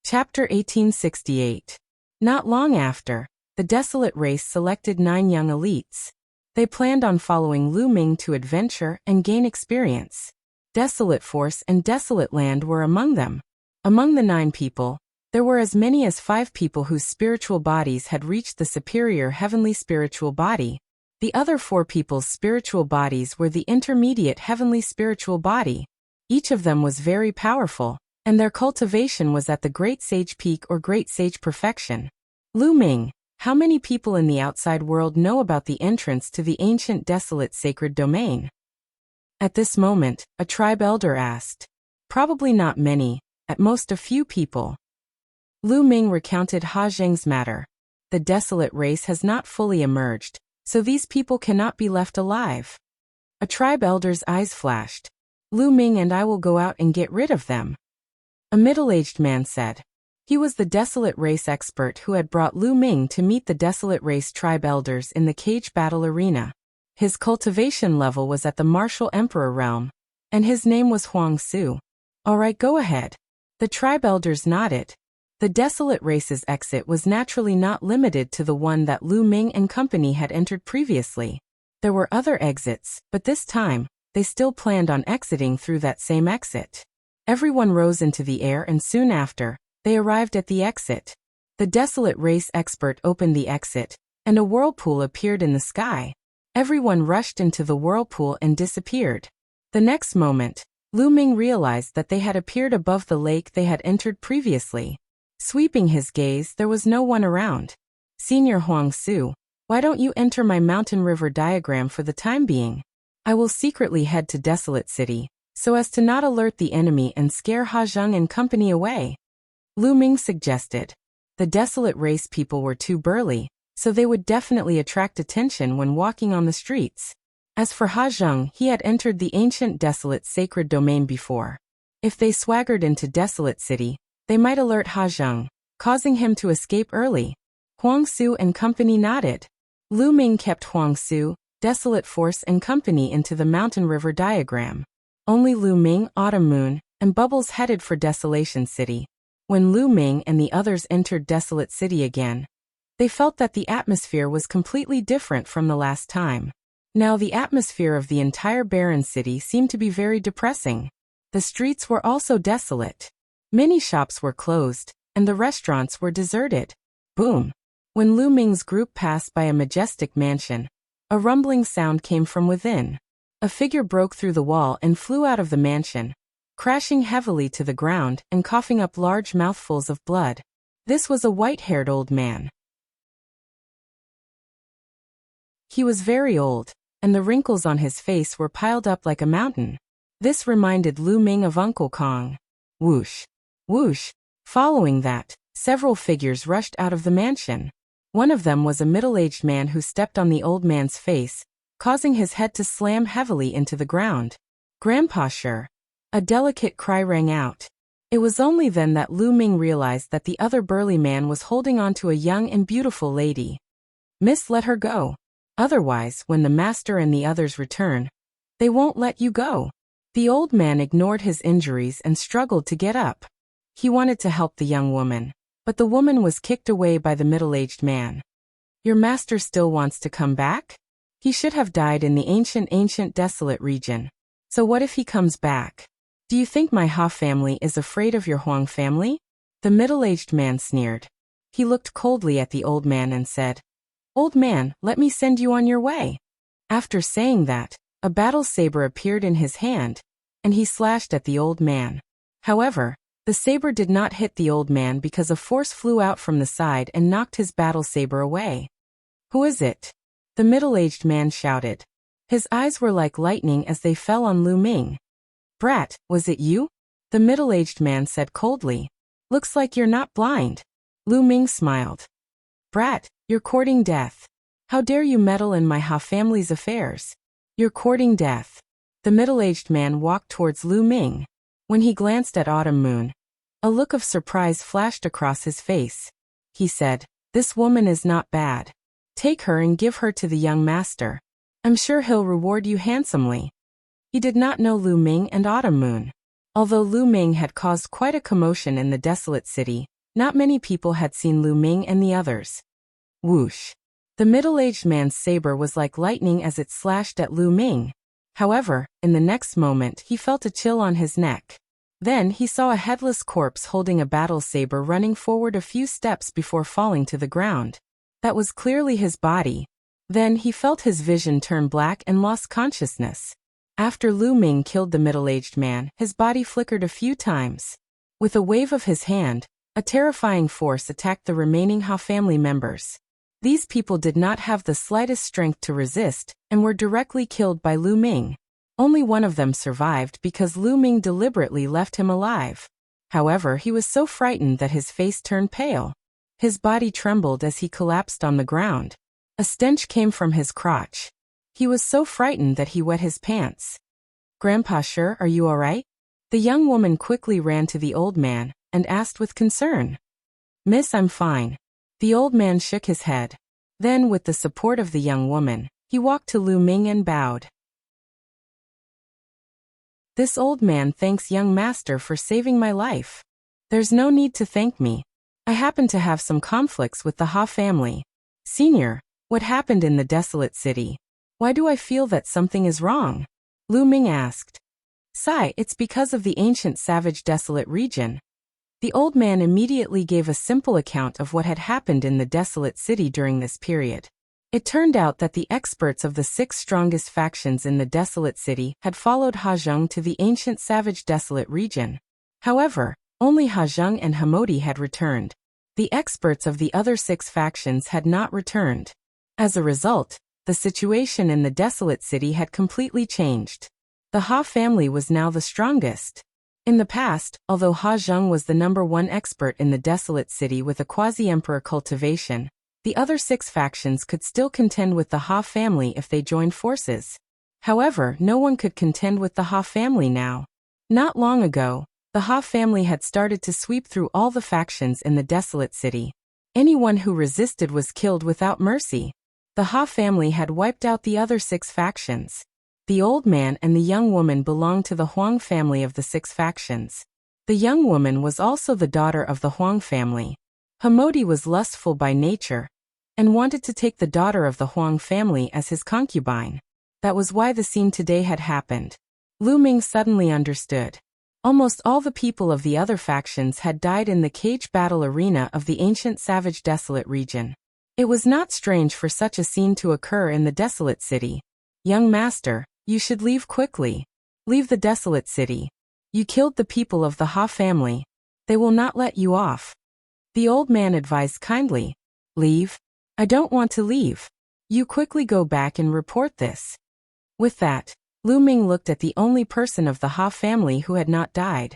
Chapter 1868. Not long after, the Desolate Race selected 9 young elites. They planned on following Lu Ming to adventure and gain experience. Desolate Force and Desolate Land were among them. Among the 9 people, there were as many as 5 people whose spiritual bodies had reached the superior heavenly spiritual body. The other 4 people's spiritual bodies were the intermediate heavenly spiritual body. Each of them was very powerful, and their cultivation was at the Great Sage Peak or Great Sage Perfection. Lu Ming, how many people in the outside world know about the entrance to the ancient desolate sacred domain? At this moment, a tribe elder asked. Probably not many, at most a few people. Lu Ming recounted Ha Zheng's matter. The desolate race has not fully emerged, so these people cannot be left alive. A tribe elder's eyes flashed. Lu Ming and I will go out and get rid of them. A middle-aged man said. He was the desolate race expert who had brought Lu Ming to meet the desolate race tribe elders in the cage battle arena. His cultivation level was at the martial emperor realm, and his name was Huang Su. All right, go ahead. The tribe elders nodded. The desolate race's exit was naturally not limited to the one that Lu Ming and company had entered previously. There were other exits, but this time, they still planned on exiting through that same exit. Everyone rose into the air and soon after, they arrived at the exit. The desolate race expert opened the exit, and a whirlpool appeared in the sky. Everyone rushed into the whirlpool and disappeared. The next moment, Lu Ming realized that they had appeared above the lake they had entered previously. Sweeping his gaze, there was no one around. Senior Huang Su, why don't you enter my mountain river diagram for the time being? I will secretly head to Desolate City, so as to not alert the enemy and scare Ha Zheng and company away. Lu Ming suggested. The desolate race people were too burly, so they would definitely attract attention when walking on the streets. As for Ha Zheng, he had entered the ancient desolate sacred domain before. If they swaggered into Desolate City, they might alert Ha Zheng, causing him to escape early. Huang Su and company nodded. Lu Ming kept Huang Su, Desolate Force and company into the mountain river diagram. Only Lu Ming, Autumn Moon, and Bubbles headed for Desolation City. When Lu Ming and the others entered Desolate City again, they felt that the atmosphere was completely different from the last time. Now the atmosphere of the entire barren city seemed to be very depressing. The streets were also desolate. Many shops were closed, and the restaurants were deserted. Boom! When Lu Ming's group passed by a majestic mansion, a rumbling sound came from within. A figure broke through the wall and flew out of the mansion, crashing heavily to the ground and coughing up large mouthfuls of blood. This was a white-haired old man. He was very old, and the wrinkles on his face were piled up like a mountain. This reminded Lu Ming of Uncle Kong. Whoosh! Whoosh! Following that, several figures rushed out of the mansion. One of them was a middle-aged man who stepped on the old man's face, causing his head to slam heavily into the ground. Grandpa sure! A delicate cry rang out. It was only then that Lu Ming realized that the other burly man was holding on to a young and beautiful lady. Miss, let her go. Otherwise, when the master and the others return, they won't let you go. The old man ignored his injuries and struggled to get up. He wanted to help the young woman, but the woman was kicked away by the middle-aged man. Your master still wants to come back? He should have died in the ancient desolate region. So what if he comes back? Do you think my Ha family is afraid of your Huang family? The middle-aged man sneered. He looked coldly at the old man and said, Old man, let me send you on your way. After saying that, a battle saber appeared in his hand, and he slashed at the old man. However, the saber did not hit the old man because a force flew out from the side and knocked his battle saber away. Who is it? The middle-aged man shouted. His eyes were like lightning as they fell on Lu Ming. Brat, was it you? The middle-aged man said coldly. Looks like you're not blind. Lu Ming smiled. Brat, you're courting death. How dare you meddle in my Ha family's affairs? You're courting death. The middle-aged man walked towards Lu Ming. When he glanced at Autumn Moon, a look of surprise flashed across his face. He said, This woman is not bad. Take her and give her to the young master. I'm sure he'll reward you handsomely. He did not know Lu Ming and Autumn Moon. Although Lu Ming had caused quite a commotion in the desolate city, not many people had seen Lu Ming and the others. Whoosh! The middle-aged man's saber was like lightning as it slashed at Lu Ming. However, in the next moment he felt a chill on his neck. Then he saw a headless corpse holding a battle saber running forward a few steps before falling to the ground. That was clearly his body. Then he felt his vision turn black and lost consciousness. After Lu Ming killed the middle-aged man, his body flickered a few times. With a wave of his hand, a terrifying force attacked the remaining Ha family members. These people did not have the slightest strength to resist, and were directly killed by Lu Ming. Only one of them survived because Lu Ming deliberately left him alive. However, he was so frightened that his face turned pale. His body trembled as he collapsed on the ground. A stench came from his crotch. He was so frightened that he wet his pants. Grandpa, sure, are you all right? The young woman quickly ran to the old man and asked with concern. Miss, I'm fine. The old man shook his head. Then, with the support of the young woman, he walked to Lu Ming and bowed. This old man thanks young master for saving my life. There's no need to thank me. I happen to have some conflicts with the Ha family. Senior, what happened in the desolate city? Why do I feel that something is wrong? Lu Ming asked. Sigh, it's because of the ancient savage desolate region. The old man immediately gave a simple account of what had happened in the desolate city during this period. It turned out that the experts of the 6 strongest factions in the desolate city had followed Ha Zheng to the ancient savage desolate region. However, only Ha Zheng and Hamodi had returned. The experts of the other 6 factions had not returned. As a result, the situation in the desolate city had completely changed. The Ha family was now the strongest. In the past, although Ha Zheng was the #1 expert in the desolate city with a quasi-emperor cultivation, the other 6 factions could still contend with the Ha family if they joined forces. However, no one could contend with the Ha family now. Not long ago, the Ha family had started to sweep through all the factions in the desolate city. Anyone who resisted was killed without mercy. The Ha family had wiped out the other 6 factions. The old man and the young woman belonged to the Huang family of the 6 factions. The young woman was also the daughter of the Huang family. Hamodi was lustful by nature and wanted to take the daughter of the Huang family as his concubine. That was why the scene today had happened. Lu Ming suddenly understood. Almost all the people of the other factions had died in the cage battle arena of the ancient savage desolate region. It was not strange for such a scene to occur in the desolate city. Young master, you should leave quickly. Leave the desolate city. You killed the people of the Ha family. They will not let you off. The old man advised kindly. Leave? I don't want to leave. You quickly go back and report this. With that, Lu Ming looked at the only person of the Ha family who had not died.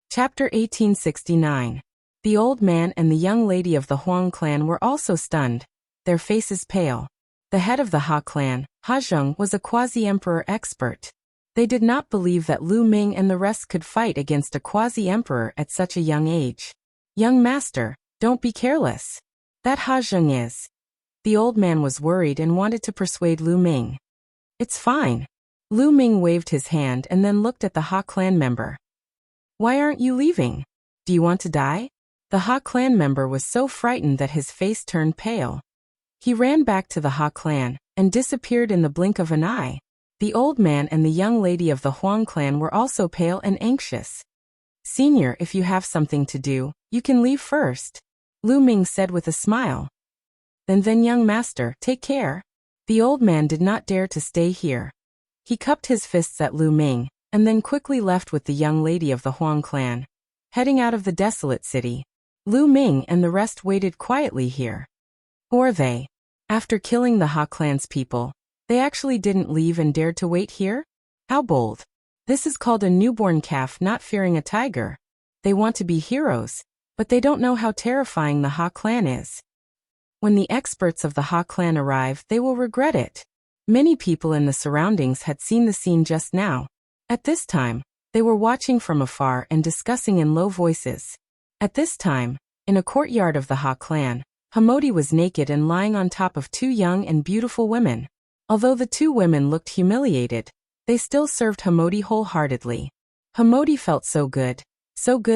Chapter 1869. The old man and the young lady of the Huang clan were also stunned, their faces pale. The head of the Ha clan, Ha Zheng, was a quasi-emperor expert. They did not believe that Lu Ming and the rest could fight against a quasi-emperor at such a young age. Young master, don't be careless. That Ha Zheng is. The old man was worried and wanted to persuade Lu Ming. It's fine. Lu Ming waved his hand and then looked at the Ha clan member. Why aren't you leaving? Do you want to die? The Ha clan member was so frightened that his face turned pale. He ran back to the Ha clan and disappeared in the blink of an eye. The old man and the young lady of the Huang clan were also pale and anxious. Senior, if you have something to do, you can leave first, Lu Ming said with a smile. Then young master, take care. The old man did not dare to stay here. He cupped his fists at Lu Ming, and then quickly left with the young lady of the Huang clan. Heading out of the desolate city, Lu Ming and the rest waited quietly here. Or they, after killing the Ha clan's people, they actually didn't leave and dared to wait here? How bold. This is called a newborn calf not fearing a tiger. They want to be heroes, but they don't know how terrifying the Ha clan is. When the experts of the Ha clan arrive, they will regret it. Many people in the surroundings had seen the scene just now. At this time, they were watching from afar and discussing in low voices. At this time, in a courtyard of the Ha clan, Hamodi was naked and lying on top of two young and beautiful women. Although the two women looked humiliated, they still served Hamodi wholeheartedly. Hamodi felt so good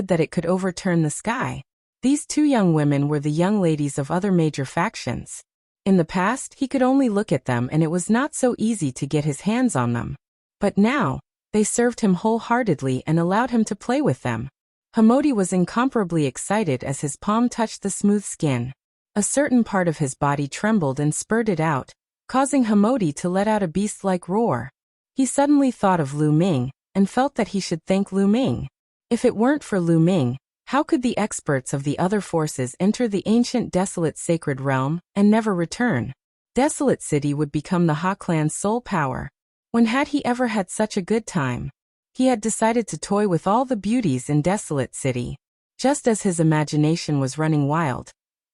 that it could overturn the sky. These two young women were the young ladies of other major factions. In the past, he could only look at them and it was not so easy to get his hands on them. But now, they served him wholeheartedly and allowed him to play with them. Hamodi was incomparably excited as his palm touched the smooth skin. A certain part of his body trembled and spurted out, causing Hamodi to let out a beast-like roar. He suddenly thought of Lu Ming, and felt that he should thank Lu Ming. If it weren't for Lu Ming, how could the experts of the other forces enter the ancient desolate sacred realm and never return? Desolate City would become the Ha clan's sole power. When had he ever had such a good time? He had decided to toy with all the beauties in Desolate City. Just as his imagination was running wild,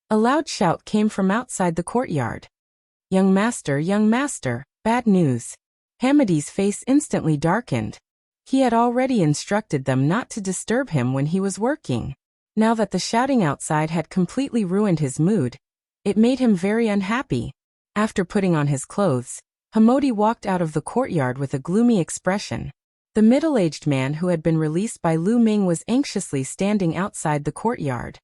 a loud shout came from outside the courtyard. Young master, bad news. Hamadi's face instantly darkened. He had already instructed them not to disturb him when he was working. Now that the shouting outside had completely ruined his mood, it made him very unhappy. After putting on his clothes, Hamodi walked out of the courtyard with a gloomy expression. The middle-aged man who had been released by Lu Ming was anxiously standing outside the courtyard.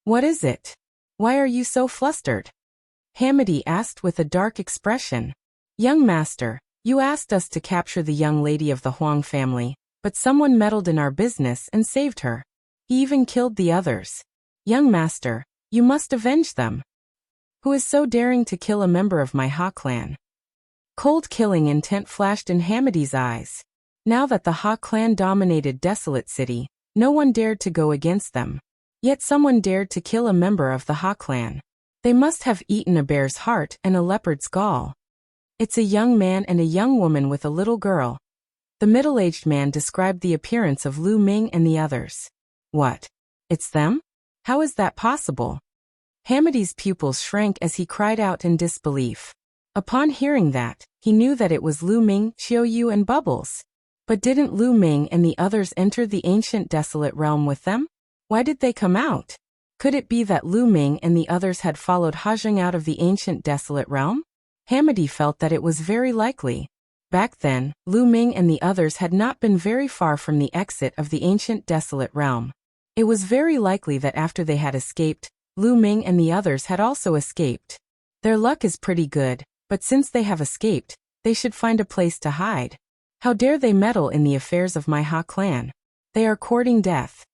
What is it? Why are you so flustered? Hamadi asked with a dark expression. Young master, you asked us to capture the young lady of the Huang family, but someone meddled in our business and saved her. He even killed the others. Young master, you must avenge them. Who is so daring to kill a member of my Ha clan? Cold killing intent flashed in Hamadi's eyes. Now that the Ha clan dominated Desolate City, no one dared to go against them. Yet someone dared to kill a member of the Ha clan. They must have eaten a bear's heart and a leopard's gall. It's a young man and a young woman with a little girl. The middle-aged man described the appearance of Lu Ming and the others. What? It's them? How is that possible? Hamadi's pupils shrank as he cried out in disbelief. Upon hearing that, he knew that it was Lu Ming, Xiaoyu and Bubbles. But didn't Lu Ming and the others enter the ancient desolate realm with them? Why did they come out? Could it be that Lu Ming and the others had followed Hajing out of the ancient desolate realm? Hamadi felt that it was very likely. Back then, Lu Ming and the others had not been very far from the exit of the ancient desolate realm. It was very likely that after they had escaped, Lu Ming and the others had also escaped. Their luck is pretty good, but since they have escaped, they should find a place to hide. How dare they meddle in the affairs of my Ha clan? They are courting death.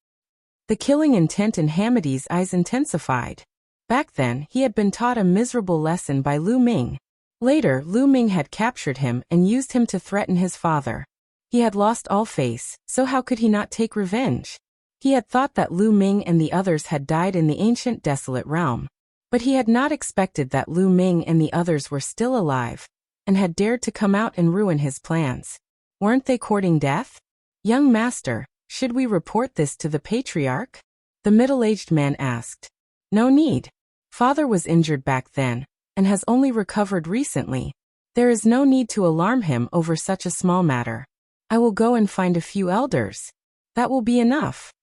The killing intent in Hamadi's eyes intensified. Back then, he had been taught a miserable lesson by Lu Ming. Later, Lu Ming had captured him and used him to threaten his father. He had lost all face, so how could he not take revenge? He had thought that Lu Ming and the others had died in the ancient desolate realm. But he had not expected that Lu Ming and the others were still alive, and had dared to come out and ruin his plans. Weren't they courting death? Young master, should we report this to the patriarch? The middle-aged man asked. No need. Father was injured back then, and has only recovered recently. There is no need to alarm him over such a small matter. I will go and find a few elders. That will be enough.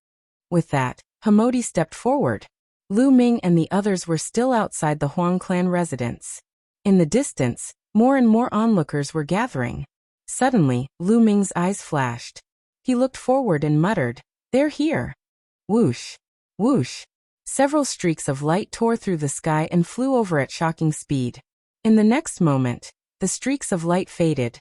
With that, Hamodi stepped forward. Lu Ming and the others were still outside the Huang clan residence. In the distance, more and more onlookers were gathering. Suddenly, Lu Ming's eyes flashed. He looked forward and muttered, "They're here." Whoosh! Whoosh! Several streaks of light tore through the sky and flew over at shocking speed. In the next moment, the streaks of light faded,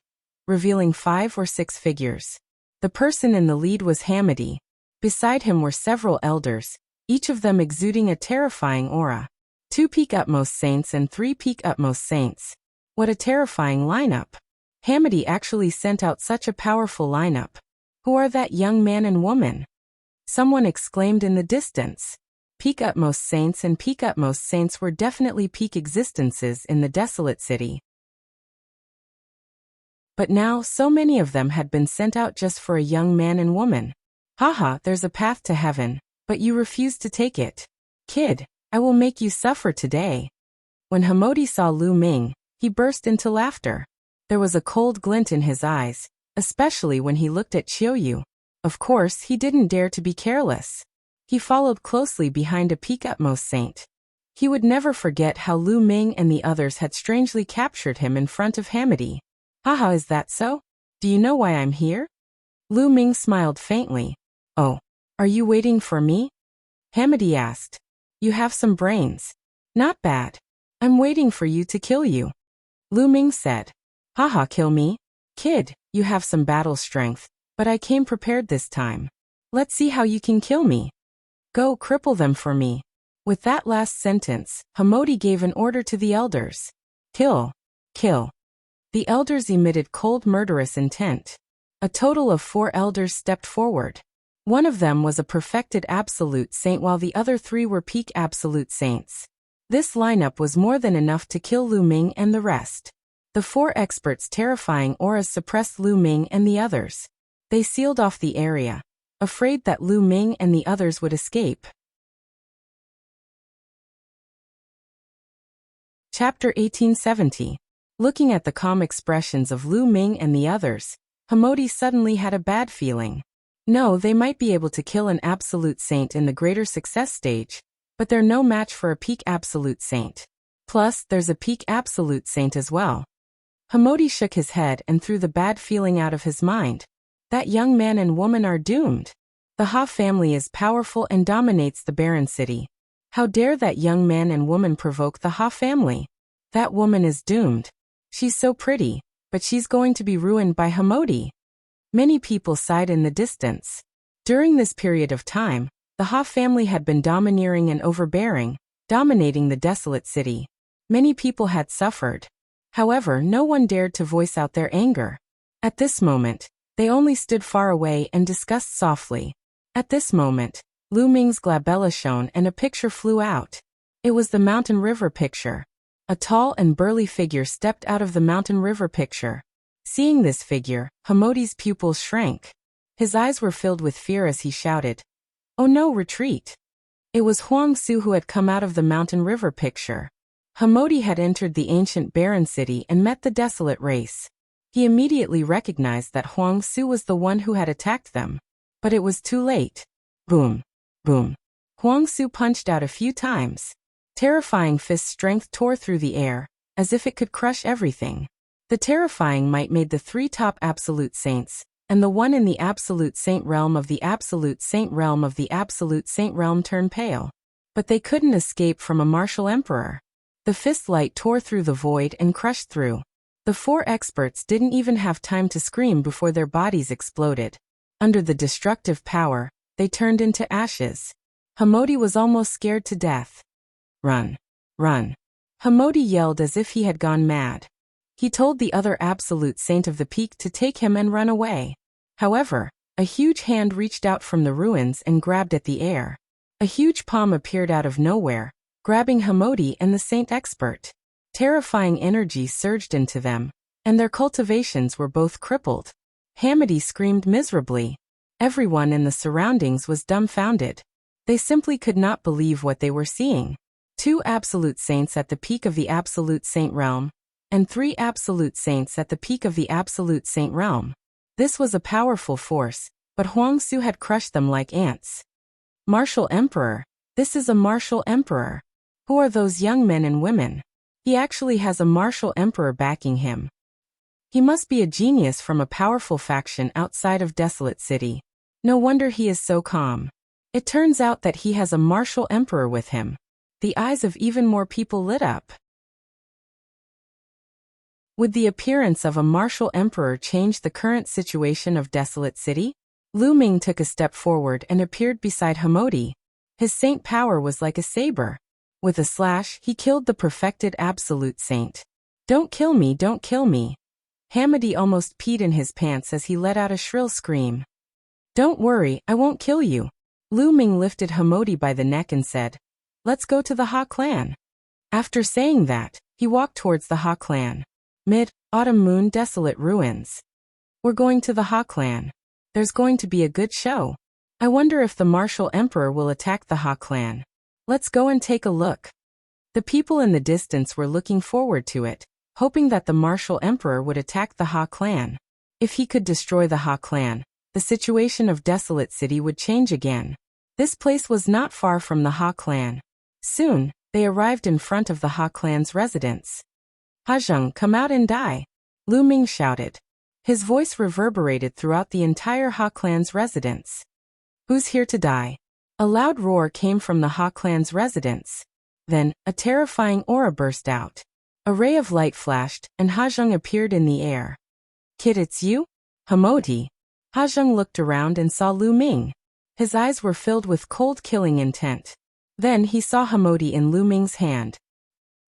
revealing 5 or 6 figures. The person in the lead was Hamidi. Beside him were several elders, each of them exuding a terrifying aura. 2 peak utmost saints and 3 peak utmost saints. What a terrifying lineup. Hamidi actually sent out such a powerful lineup. Who are that young man and woman? Someone exclaimed in the distance. Peak utmost saints and peak utmost saints were definitely peak existences in the desolate city. But now so many of them had been sent out just for a young man and woman. Haha, there's a path to heaven, but you refuse to take it. Kid, I will make you suffer today. When Hamodi saw Lu Ming, he burst into laughter. There was a cold glint in his eyes, especially when he looked at Qiuyu. Of course, he didn't dare to be careless. He followed closely behind a peak utmost saint. He would never forget how Lu Ming and the others had strangely captured him in front of Hamidi. Haha, is that so? Do you know why I'm here? Lu Ming smiled faintly. Oh, are you waiting for me? Hamidi asked. You have some brains. Not bad. I'm waiting for you to kill you. Lu Ming said. Haha, kill me? Kid, you have some battle strength, but I came prepared this time. Let's see how you can kill me. Go cripple them for me. With that last sentence, Hamodi gave an order to the elders. Kill. Kill. The elders emitted cold murderous intent. A total of 4 elders stepped forward. One of them was a perfected absolute saint while the other 3 were peak absolute saints. This lineup was more than enough to kill Lu Ming and the rest. The 4 experts' terrifying auras suppressed Lu Ming and the others. They sealed off the area, afraid that Lu Ming and the others would escape. Chapter 1870. Looking at the calm expressions of Lu Ming and the others, Hamodi suddenly had a bad feeling. No, they might be able to kill an absolute saint in the greater success stage, but they're no match for a peak absolute saint. Plus, there's a peak absolute saint as well. Hamodi shook his head and threw the bad feeling out of his mind. That young man and woman are doomed. The Ha family is powerful and dominates the barren city. How dare that young man and woman provoke the Ha family? That woman is doomed. She's so pretty, but she's going to be ruined by Hamodi. Many people sighed in the distance. During this period of time, the Ha family had been domineering and overbearing, dominating the desolate city. Many people had suffered. However, no one dared to voice out their anger. At this moment, they only stood far away and discussed softly. At this moment, Lu Ming's glabella shone and a picture flew out. It was the mountain river picture. A tall and burly figure stepped out of the mountain river picture. Seeing this figure, Hamodi's pupils shrank. His eyes were filled with fear as he shouted, "Oh no, retreat!" It was Huang Su who had come out of the mountain river picture. Hamodi had entered the ancient barren city and met the desolate race. He immediately recognized that Huang Su was the one who had attacked them. But it was too late. Boom. Boom. Huang Su punched out a few times. Terrifying fist strength tore through the air, as if it could crush everything. The terrifying might made the 3 top absolute saints, and the one in the absolute saint realm of the absolute saint realm of the absolute saint realm turn pale. But they couldn't escape from a martial emperor. The fist light tore through the void and crushed through. The 4 experts didn't even have time to scream before their bodies exploded. Under the destructive power, they turned into ashes. Hamodi was almost scared to death. Run. Run. Hamodi yelled as if he had gone mad. He told the other absolute saint of the peak to take him and run away. However, a huge hand reached out from the ruins and grabbed at the air. A huge palm appeared out of nowhere, grabbing Hamodi and the saint expert. Terrifying energy surged into them, and their cultivations were both crippled. Hamidi screamed miserably. Everyone in the surroundings was dumbfounded. They simply could not believe what they were seeing. 2 absolute saints at the peak of the absolute saint realm, and 3 absolute saints at the peak of the absolute saint realm. This was a powerful force, but Huang Su had crushed them like ants. Martial Emperor. This is a martial emperor. Who are those young men and women? He actually has a martial emperor backing him. He must be a genius from a powerful faction outside of Desolate City. No wonder he is so calm. It turns out that he has a martial emperor with him. The eyes of even more people lit up. Would the appearance of a martial emperor change the current situation of Desolate City? Lu Ming took a step forward and appeared beside Hamodi. His saint power was like a saber. With a slash, he killed the perfected absolute saint. Don't kill me, don't kill me. Hamodi almost peed in his pants as he let out a shrill scream. Don't worry, I won't kill you. Lu Ming lifted Hamodi by the neck and said, let's go to the Ha clan. After saying that, he walked towards the Ha clan. Mid-autumn moon desolate ruins. We're going to the Ha clan. There's going to be a good show. I wonder if the martial emperor will attack the Ha clan. Let's go and take a look. The people in the distance were looking forward to it, hoping that the martial emperor would attack the Ha clan. If he could destroy the Ha clan, the situation of Desolate City would change again. This place was not far from the Ha clan. Soon, they arrived in front of the Ha clan's residence. Hajung, come out and die. Lu Ming shouted. His voice reverberated throughout the entire Ha clan's residence. Who's here to die? A loud roar came from the Ha clan's residence. Then, a terrifying aura burst out. A ray of light flashed, and Hajung appeared in the air. Kid, it's you? Hamodi. Hajung looked around and saw Lu Ming. His eyes were filled with cold killing intent. Then he saw Hamodi in Lu Ming's hand.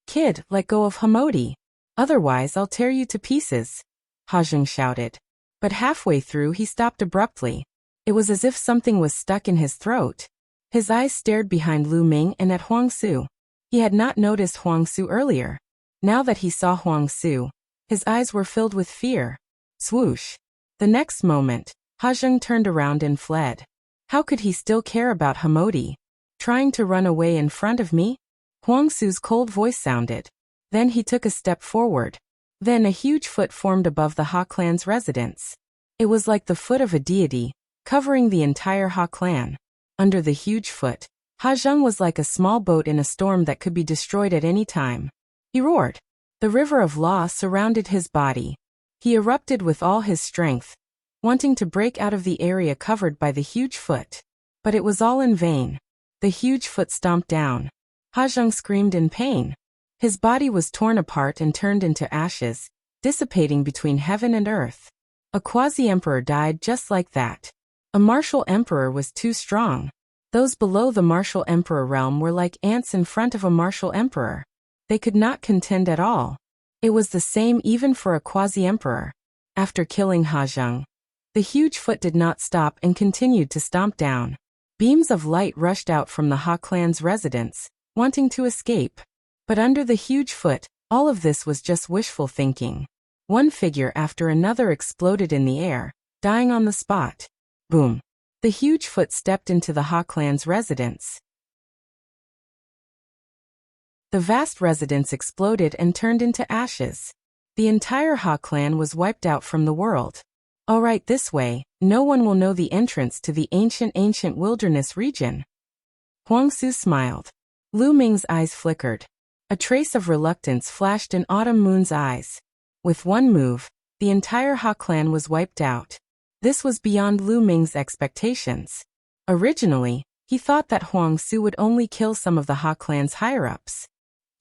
Kid, let go of Hamodi. Otherwise I'll tear you to pieces. Hajung shouted. But halfway through he stopped abruptly. It was as if something was stuck in his throat. His eyes stared behind Lu Ming and at Huang Su. He had not noticed Huang Su earlier. Now that he saw Huang Su, his eyes were filled with fear. Swoosh. The next moment, Hajung turned around and fled. How could he still care about Hamodi? Trying to run away in front of me? Huang Su's cold voice sounded. Then he took a step forward. Then a huge foot formed above the Ha clan's residence. It was like the foot of a deity, covering the entire Ha clan. Under the huge foot, Hajung was like a small boat in a storm that could be destroyed at any time. He roared. The river of law surrounded his body. He erupted with all his strength, wanting to break out of the area covered by the huge foot. But it was all in vain. The huge foot stomped down. Hajung screamed in pain. His body was torn apart and turned into ashes, dissipating between heaven and earth. A quasi-emperor died just like that. A martial emperor was too strong. Those below the martial emperor realm were like ants in front of a martial emperor. They could not contend at all. It was the same even for a quasi-emperor. After killing Hajung, the huge foot did not stop and continued to stomp down. Beams of light rushed out from the Ha clan's residence, wanting to escape. But under the huge foot, all of this was just wishful thinking. One figure after another exploded in the air, dying on the spot. Boom. The huge foot stepped into the Ha clan's residence. The vast residence exploded and turned into ashes. The entire Ha clan was wiped out from the world. All right, this way, no one will know the entrance to the ancient wilderness region. Huang Su smiled. Lu Ming's eyes flickered. A trace of reluctance flashed in Autumn Moon's eyes. With one move, the entire Ha clan was wiped out. This was beyond Lu Ming's expectations. Originally, he thought that Huang Su would only kill some of the Ha clan's higher-ups.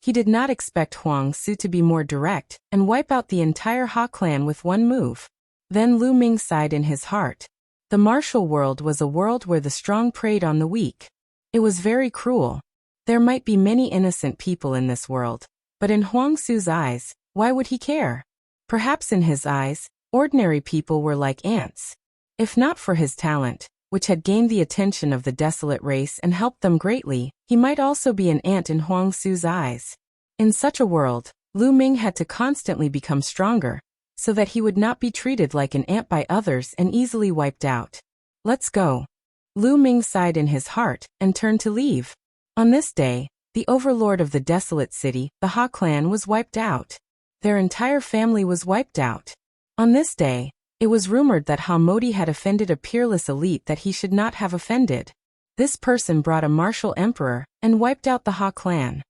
He did not expect Huang Su to be more direct and wipe out the entire Ha clan with one move. Then Lu Ming sighed in his heart. The martial world was a world where the strong preyed on the weak. It was very cruel. There might be many innocent people in this world, but in Huang Su's eyes, why would he care? Perhaps in his eyes, ordinary people were like ants. If not for his talent, which had gained the attention of the desolate race and helped them greatly, he might also be an ant in Huang Su's eyes. In such a world, Lu Ming had to constantly become stronger, so that he would not be treated like an ant by others and easily wiped out. Let's go. Lu Ming sighed in his heart and turned to leave. On this day, the overlord of the desolate city, the Ha clan, was wiped out. Their entire family was wiped out. On this day, it was rumored that Hamodi had offended a peerless elite that he should not have offended. This person brought a martial emperor and wiped out the Ha clan.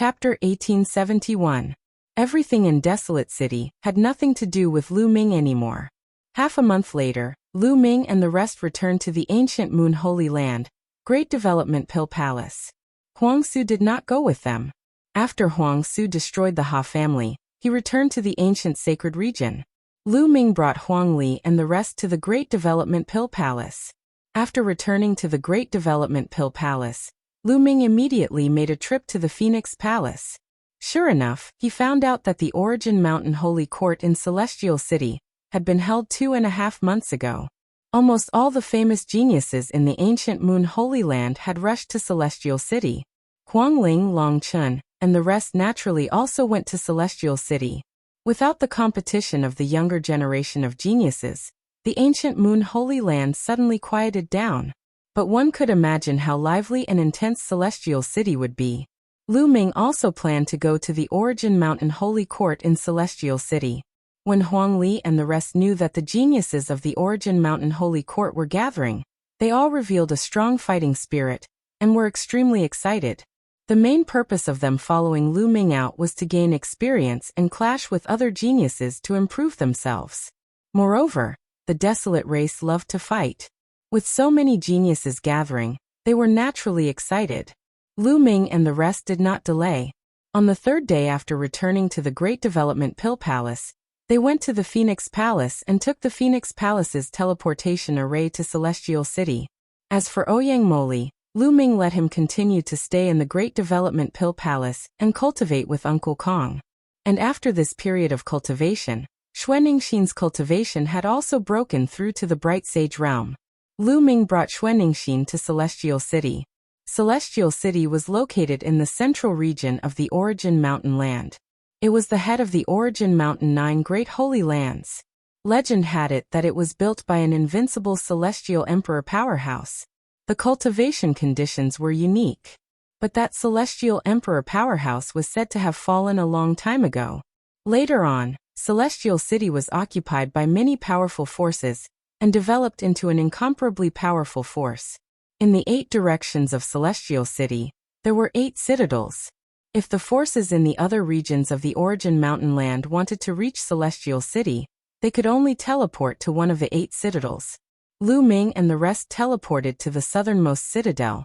Chapter 1871. Everything in Desolate City had nothing to do with Lu Ming anymore. Half a month later, Lu Ming and the rest returned to the ancient Moon Holy Land, Great Development Pill Palace. Huang Su did not go with them. After Huang Su destroyed the Ha family, he returned to the ancient sacred region. Lu Ming brought Huang Li and the rest to the Great Development Pill Palace. After returning to the Great Development Pill Palace, Lu Ming immediately made a trip to the Phoenix Palace. Sure enough, he found out that the Origin Mountain Holy Court in Celestial City had been held 2.5 months ago. Almost all the famous geniuses in the ancient Moon Holy Land had rushed to Celestial City. Huang Ling, Long Chun, and the rest naturally also went to Celestial City. Without the competition of the younger generation of geniuses, the ancient Moon Holy Land suddenly quieted down. But one could imagine how lively and intense Celestial City would be. Lu Ming also planned to go to the Origin Mountain Holy Court in Celestial City. When Huang Li and the rest knew that the geniuses of the Origin Mountain Holy Court were gathering, they all revealed a strong fighting spirit, and were extremely excited. The main purpose of them following Lu Ming out was to gain experience and clash with other geniuses to improve themselves. Moreover, the desolate race loved to fight. With so many geniuses gathering, they were naturally excited. Lu Ming and the rest did not delay. On the third day after returning to the Great Development Pill Palace, they went to the Phoenix Palace and took the Phoenix Palace's teleportation array to Celestial City. As for Ouyang Moli, Lu Ming let him continue to stay in the Great Development Pill Palace and cultivate with Uncle Kong. And after this period of cultivation, Xuanningsin's cultivation had also broken through to the Bright Sage realm. Lu Ming brought Xuanningsin to Celestial City. Celestial City was located in the central region of the Origin Mountain Land. It was the head of the Origin Mountain 9 Great Holy Lands. Legend had it that it was built by an invincible celestial emperor powerhouse. The cultivation conditions were unique. But that celestial emperor powerhouse was said to have fallen a long time ago. Later on, Celestial City was occupied by many powerful forces and developed into an incomparably powerful force. In the 8 directions of Celestial City, there were 8 citadels. If the forces in the other regions of the Origin Mountain Land wanted to reach Celestial City, they could only teleport to one of the 8 citadels. Lu Ming and the rest teleported to the southernmost citadel,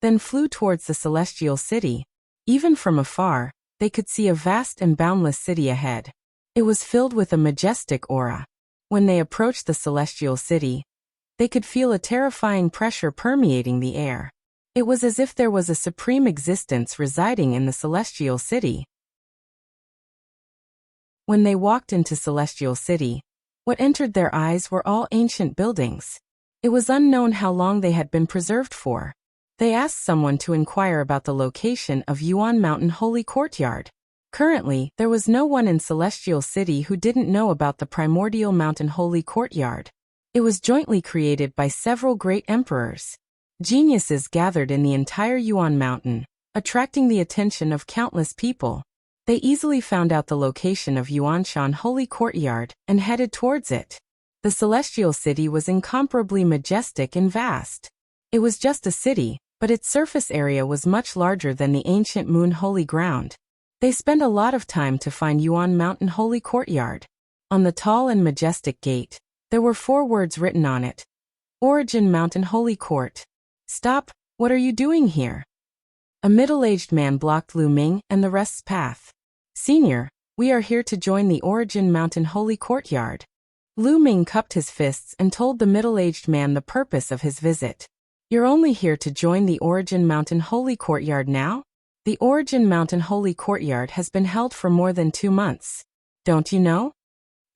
then flew towards the Celestial City. Even from afar, they could see a vast and boundless city ahead. It was filled with a majestic aura. When they approached the Celestial City, they could feel a terrifying pressure permeating the air. It was as if there was a supreme existence residing in the Celestial City. When they walked into Celestial City, what entered their eyes were all ancient buildings. It was unknown how long they had been preserved for. They asked someone to inquire about the location of Yuan Mountain Holy Courtyard. Currently, there was no one in Celestial City who didn't know about the primordial Mountain Holy Courtyard. It was jointly created by several great emperors. Geniuses gathered in the entire Yuan Mountain, attracting the attention of countless people. They easily found out the location of Yuanshan Holy Courtyard and headed towards it. The Celestial City was incomparably majestic and vast. It was just a city, but its surface area was much larger than the ancient Moon Holy Ground. They spent a lot of time to find Yuan Mountain Holy Courtyard. On the tall and majestic gate, there were 4 words written on it. Origin Mountain Holy Court. Stop, what are you doing here? A middle-aged man blocked Lu Ming and the rest's path. Senior, we are here to join the Origin Mountain Holy Courtyard. Lu Ming cupped his fists and told the middle-aged man the purpose of his visit. You're only here to join the Origin Mountain Holy Courtyard now? The Origin Mountain Holy Courtyard has been held for more than 2 months. Don't you know?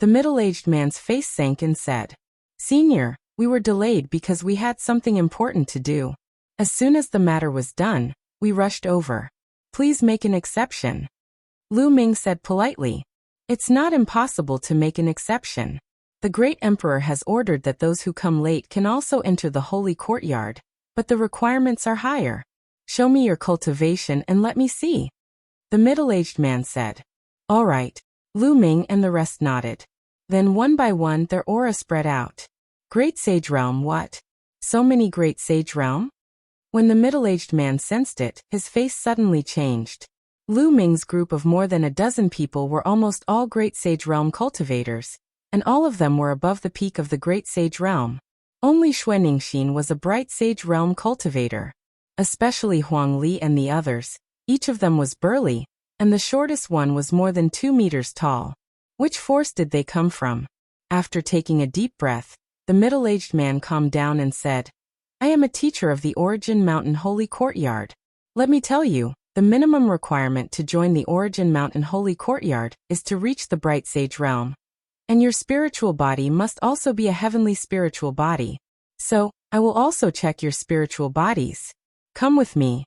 The middle-aged man's face sank and said, Senior, we were delayed because we had something important to do. As soon as the matter was done, we rushed over. Please make an exception. Lu Ming said politely. It's not impossible to make an exception. The great emperor has ordered that those who come late can also enter the holy courtyard, but the requirements are higher. Show me your cultivation and let me see. The middle-aged man said. All right. Lu Ming and the rest nodded. Then one by one their aura spread out. Great Sage Realm what? So many Great Sage Realm? When the middle-aged man sensed it, his face suddenly changed. Lu Ming's group of more than a dozen people were almost all Great Sage Realm cultivators, and all of them were above the peak of the Great Sage Realm. Only Xuaningxin was a bright Sage Realm cultivator. Especially Huang Li and the others, each of them was burly, and the shortest one was more than 2 meters tall. Which force did they come from? After taking a deep breath, the middle-aged man calmed down and said, I am a teacher of the Origin Mountain Holy Courtyard. Let me tell you, the minimum requirement to join the Origin Mountain Holy Courtyard is to reach the Bright Sage Realm. And your spiritual body must also be a heavenly spiritual body. So, I will also check your spiritual bodies. Come with me.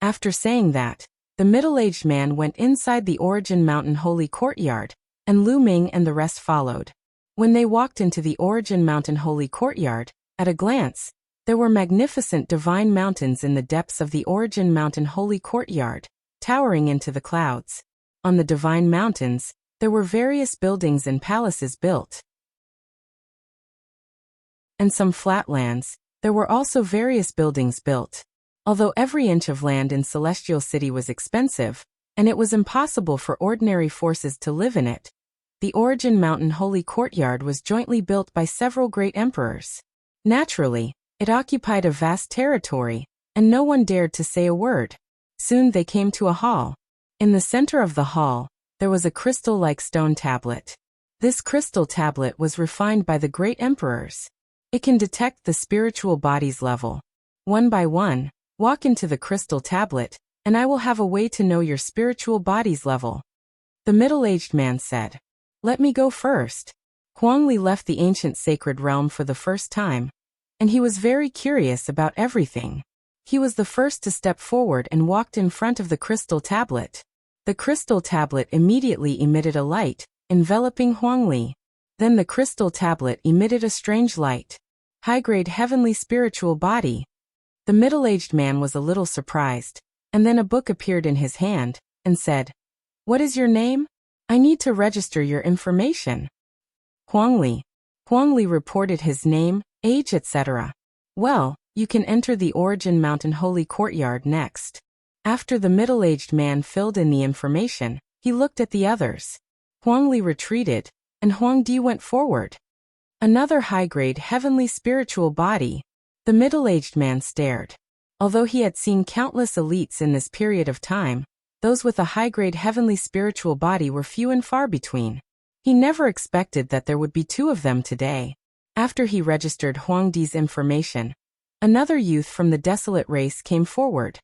After saying that, the middle-aged man went inside the Origin Mountain Holy Courtyard, and Lu Ming and the rest followed. When they walked into the Origin Mountain Holy Courtyard, at a glance, there were magnificent divine mountains in the depths of the Origin Mountain Holy Courtyard, towering into the clouds. On the divine mountains, there were various buildings and palaces built. And some flat lands, there were also various buildings built. Although every inch of land in Celestial City was expensive, and it was impossible for ordinary forces to live in it, the Origin Mountain Holy Courtyard was jointly built by several great emperors. Naturally, it occupied a vast territory, and no one dared to say a word. Soon they came to a hall. In the center of the hall, there was a crystal-like stone tablet. This crystal tablet was refined by the great emperors. It can detect the spiritual body's level. One by one, walk into the crystal tablet, and I will have a way to know your spiritual body's level. The middle-aged man said, Let me go first. Huang Li left the ancient sacred realm for the first time, and he was very curious about everything. He was the first to step forward and walked in front of the crystal tablet. The crystal tablet immediately emitted a light, enveloping Huang Li. Then the crystal tablet emitted a strange light. High-grade heavenly spiritual body. The middle-aged man was a little surprised, and then a book appeared in his hand, and said, What is your name? I need to register your information. Huang Li. Huang Li reported his name, age, etc. Well, you can enter the Origin Mountain Holy Courtyard next. After the middle-aged man filled in the information, he looked at the others. Huang Li retreated, and Huang Di went forward. Another high-grade heavenly spiritual body. The middle-aged man stared. Although he had seen countless elites in this period of time, those with a high-grade heavenly spiritual body were few and far between. He never expected that there would be 2 of them today. After he registered Huang Di's information, another youth from the desolate race came forward.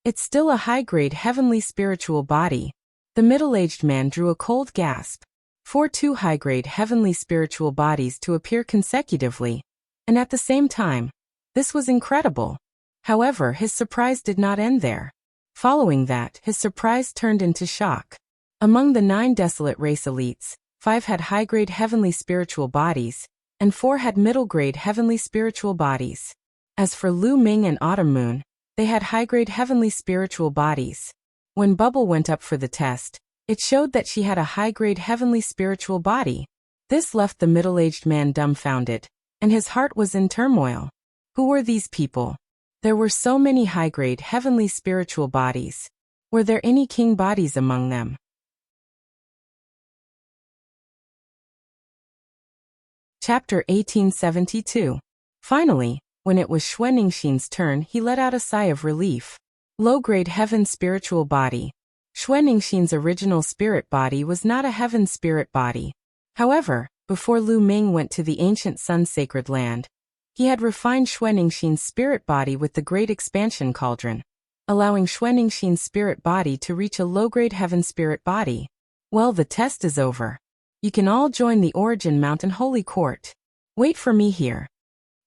It's still a high-grade heavenly spiritual body. The middle-aged man drew a cold gasp. For 2 high-grade heavenly spiritual bodies to appear consecutively, and at the same time. This was incredible. However, his surprise did not end there. Following that, his surprise turned into shock. Among the 9 desolate race elites, 5 had high-grade heavenly spiritual bodies, and 4 had middle-grade heavenly spiritual bodies. As for Lu Ming and Autumn Moon, they had high-grade heavenly spiritual bodies. When Bubble went up for the test, it showed that she had a high-grade heavenly spiritual body. This left the middle-aged man dumbfounded, and his heart was in turmoil. Who were these people? There were so many high-grade heavenly spiritual bodies. Were there any king bodies among them? Chapter 1872. Finally, when it was Xuaningxin's turn, he let out a sigh of relief. Low-grade heaven spiritual body. Xuaningxin's original spirit body was not a heaven spirit body. However, before Lu Ming went to the ancient sun sacred land, he had refined Xuaningxin's spirit body with the Great Expansion Cauldron, allowing Xuaningxin's spirit body to reach a low-grade heaven spirit body. Well, the test is over. You can all join the Origin Mountain Holy Court. Wait for me here.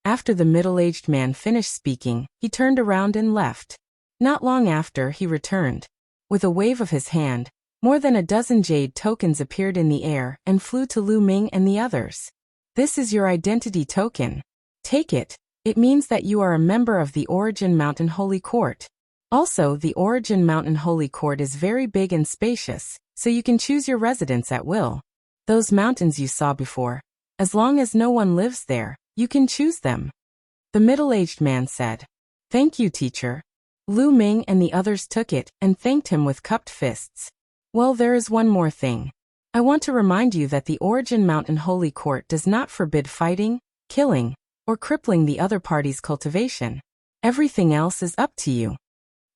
After the middle-aged man finished speaking, he turned around and left. Not long after, he returned. With a wave of his hand, more than a dozen jade tokens appeared in the air and flew to Lu Ming and the others. This is your identity token. Take it. It means that you are a member of the Origin Mountain Holy Court. Also, the Origin Mountain Holy Court is very big and spacious, so you can choose your residence at will. Those mountains you saw before, as long as no one lives there, you can choose them. The middle-aged man said, Thank you, teacher. Lu Ming and the others took it and thanked him with cupped fists. Well, there is one more thing. I want to remind you that the Origin Mountain Holy Court does not forbid fighting, killing, or crippling the other party's cultivation. Everything else is up to you.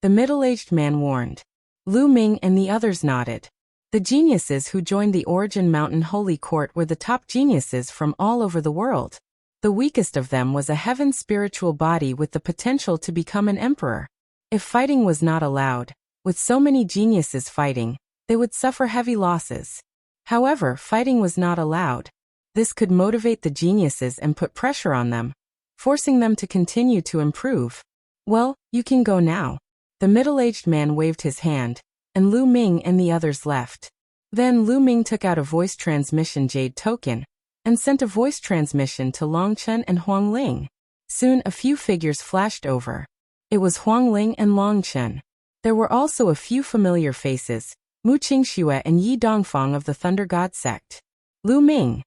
The middle-aged man warned. Lu Ming and the others nodded. The geniuses who joined the Origin Mountain Holy Court were the top geniuses from all over the world. The weakest of them was a heaven spiritual body with the potential to become an emperor. If fighting was not allowed, with so many geniuses fighting, they would suffer heavy losses. However, fighting was not allowed. This could motivate the geniuses and put pressure on them, forcing them to continue to improve. Well, you can go now. The middle-aged man waved his hand, and Lu Ming and the others left. Then Lu Ming took out a voice transmission jade token, and sent a voice transmission to Long Chen and Huang Ling. Soon a few figures flashed over. It was Huang Ling and Long Chen. There were also a few familiar faces, Mu Qingxue and Yi Dongfang of the Thunder God sect. Lu Ming.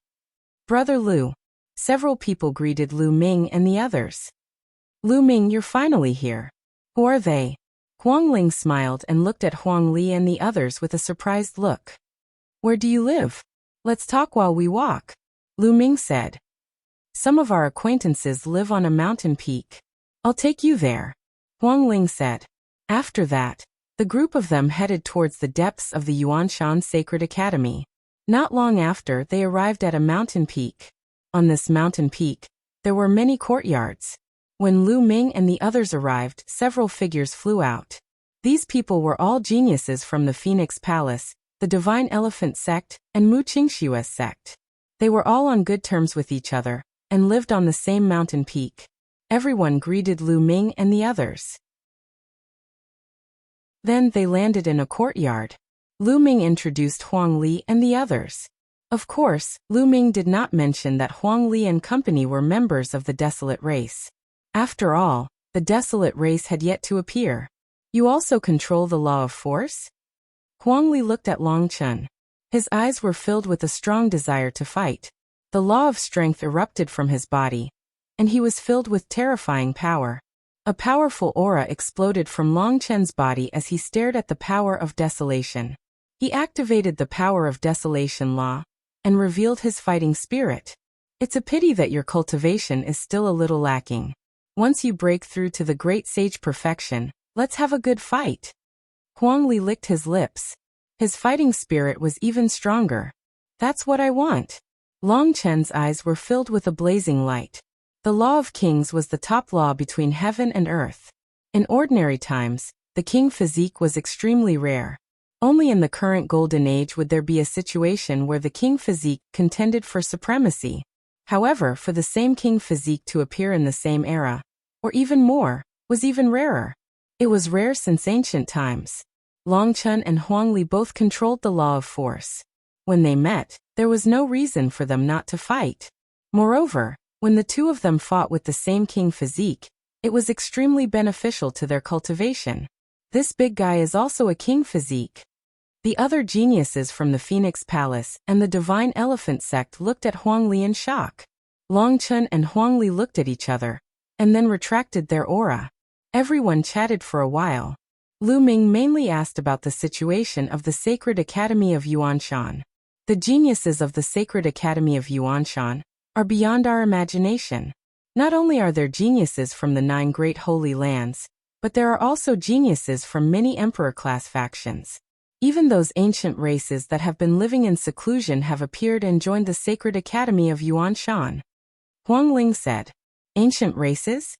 Brother Lu. Several people greeted Lu Ming and the others. Lu Ming, you're finally here. Who are they? Huang Ling smiled and looked at Huang Li and the others with a surprised look. Where do you live? Let's talk while we walk, Lu Ming said. Some of our acquaintances live on a mountain peak. I'll take you there, Huang Ling said. After that, the group of them headed towards the depths of the Yuanshan Sacred Academy. Not long after, they arrived at a mountain peak. On this mountain peak, there were many courtyards. When Lu Ming and the others arrived, several figures flew out. These people were all geniuses from the Phoenix Palace, the Divine Elephant sect, and Mu Qingxue's sect. They were all on good terms with each other, and lived on the same mountain peak. Everyone greeted Lu Ming and the others. Then they landed in a courtyard. Lu Ming introduced Huang Li and the others. Of course, Lu Ming did not mention that Huang Li and company were members of the Desolate Race. After all, the Desolate Race had yet to appear. You also control the law of force? Huang Li looked at Long Chen. His eyes were filled with a strong desire to fight. The law of strength erupted from his body, and he was filled with terrifying power. A powerful aura exploded from Long Chen's body as he stared at the power of desolation. He activated the power of desolation law, and revealed his fighting spirit. It's a pity that your cultivation is still a little lacking. Once you break through to the great sage perfection, let's have a good fight. Huang Li licked his lips. His fighting spirit was even stronger. That's what I want. Long Chen's eyes were filled with a blazing light. The law of kings was the top law between heaven and earth. In ordinary times, the king physique was extremely rare. Only in the current golden age would there be a situation where the king physique contended for supremacy. However, for the same king physique to appear in the same era, or even more, was even rarer. It was rare since ancient times. Long Chen and Huang Li both controlled the law of force. When they met, there was no reason for them not to fight. Moreover, when the two of them fought with the same king physique, it was extremely beneficial to their cultivation. This big guy is also a king physique. The other geniuses from the Phoenix Palace and the Divine Elephant sect looked at Huang Li in shock. Long Chen and Huang Li looked at each other, and then retracted their aura. Everyone chatted for a while. Lu Ming mainly asked about the situation of the Sacred Academy of Yuanshan. The geniuses of the Sacred Academy of Yuanshan are beyond our imagination. Not only are there geniuses from the 9 great holy lands, but there are also geniuses from many emperor-class factions. Even those ancient races that have been living in seclusion have appeared and joined the Sacred Academy of Yuanshan. Huang Ling said, Ancient races?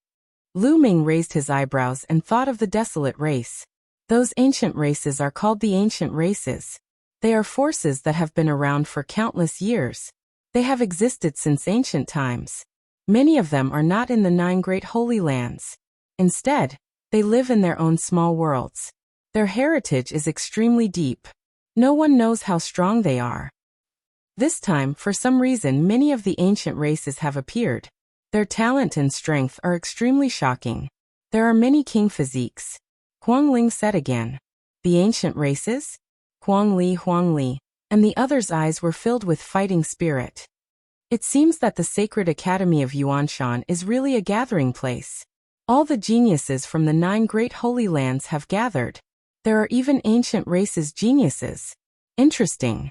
Lu Ming raised his eyebrows and thought of the Desolate Race. Those ancient races are called the Ancient Races. They are forces that have been around for countless years. They have existed since ancient times. Many of them are not in the 9 great holy lands. Instead, they live in their own small worlds. Their heritage is extremely deep. No one knows how strong they are. This time, for some reason, many of the ancient races have appeared. Their talent and strength are extremely shocking. There are many king physiques. Huang Ling said again. The ancient races? Huang Li, and the others' eyes were filled with fighting spirit. It seems that the Sacred Academy of Yuanshan is really a gathering place. All the geniuses from the 9 great holy lands have gathered. There are even ancient races geniuses. Interesting.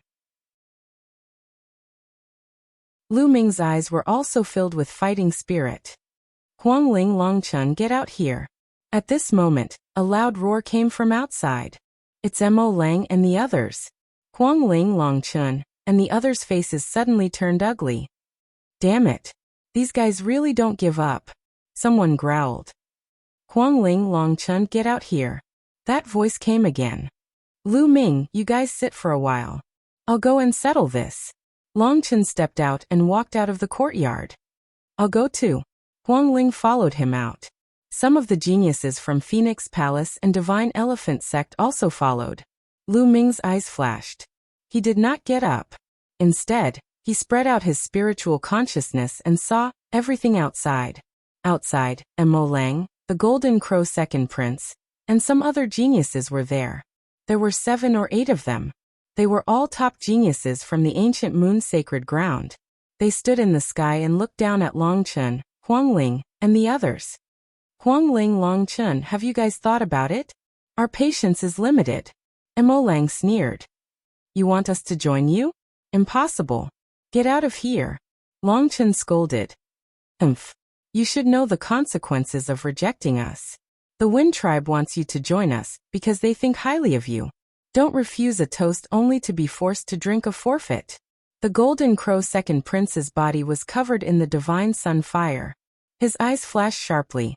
Lu Ming's eyes were also filled with fighting spirit. Huangling Longchun, get out here. At this moment, a loud roar came from outside. It's Mo Lang and the others. Huangling Longchun and the others' faces suddenly turned ugly. Damn it. These guys really don't give up. Someone growled. Huangling Longchun, get out here. That voice came again. Lu Ming, you guys sit for a while. I'll go and settle this. Longchun stepped out and walked out of the courtyard. I'll go too. Huangling followed him out. Some of the geniuses from Phoenix Palace and Divine Elephant Sect also followed. Lu Ming's eyes flashed. He did not get up. Instead, he spread out his spiritual consciousness and saw everything outside. Outside, Mo Lang, the Golden Crow Second Prince, and some other geniuses were there. There were 7 or 8 of them. They were all top geniuses from the ancient moon sacred ground. They stood in the sky and looked down at Longchun, Huangling, and the others. Huangling Longchun, have you guys thought about it? Our patience is limited. Mo Lang sneered. You want us to join you? Impossible. Get out of here. Longchun scolded. You should know the consequences of rejecting us. The Wind Tribe wants you to join us because they think highly of you. Don't refuse a toast only to be forced to drink a forfeit. The Golden Crow Second Prince's body was covered in the divine sun fire. His eyes flashed sharply.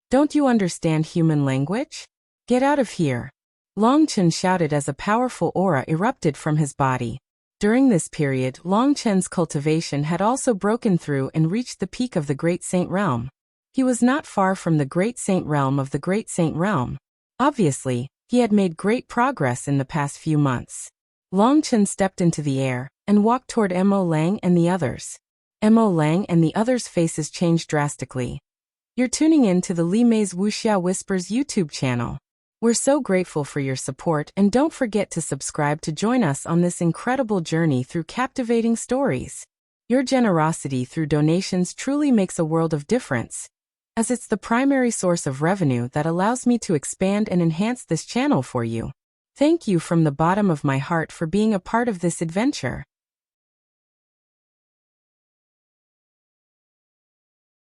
Don't you understand human language? Get out of here. Longchun shouted as a powerful aura erupted from his body. During this period, Longchun's cultivation had also broken through and reached the peak of the Great Saint Realm. He was not far from the Great Saint Realm of the Great Saint Realm. Obviously, he had made great progress in the past few months. Longchun stepped into the air and walked toward Mo Lang and the others. Mo Lang and the others' faces changed drastically. You're tuning in to the Li Mei's Wuxia Whispers YouTube channel. We're so grateful for your support, and don't forget to subscribe to join us on this incredible journey through captivating stories. Your generosity through donations truly makes a world of difference, as it's the primary source of revenue that allows me to expand and enhance this channel for you. Thank you from the bottom of my heart for being a part of this adventure.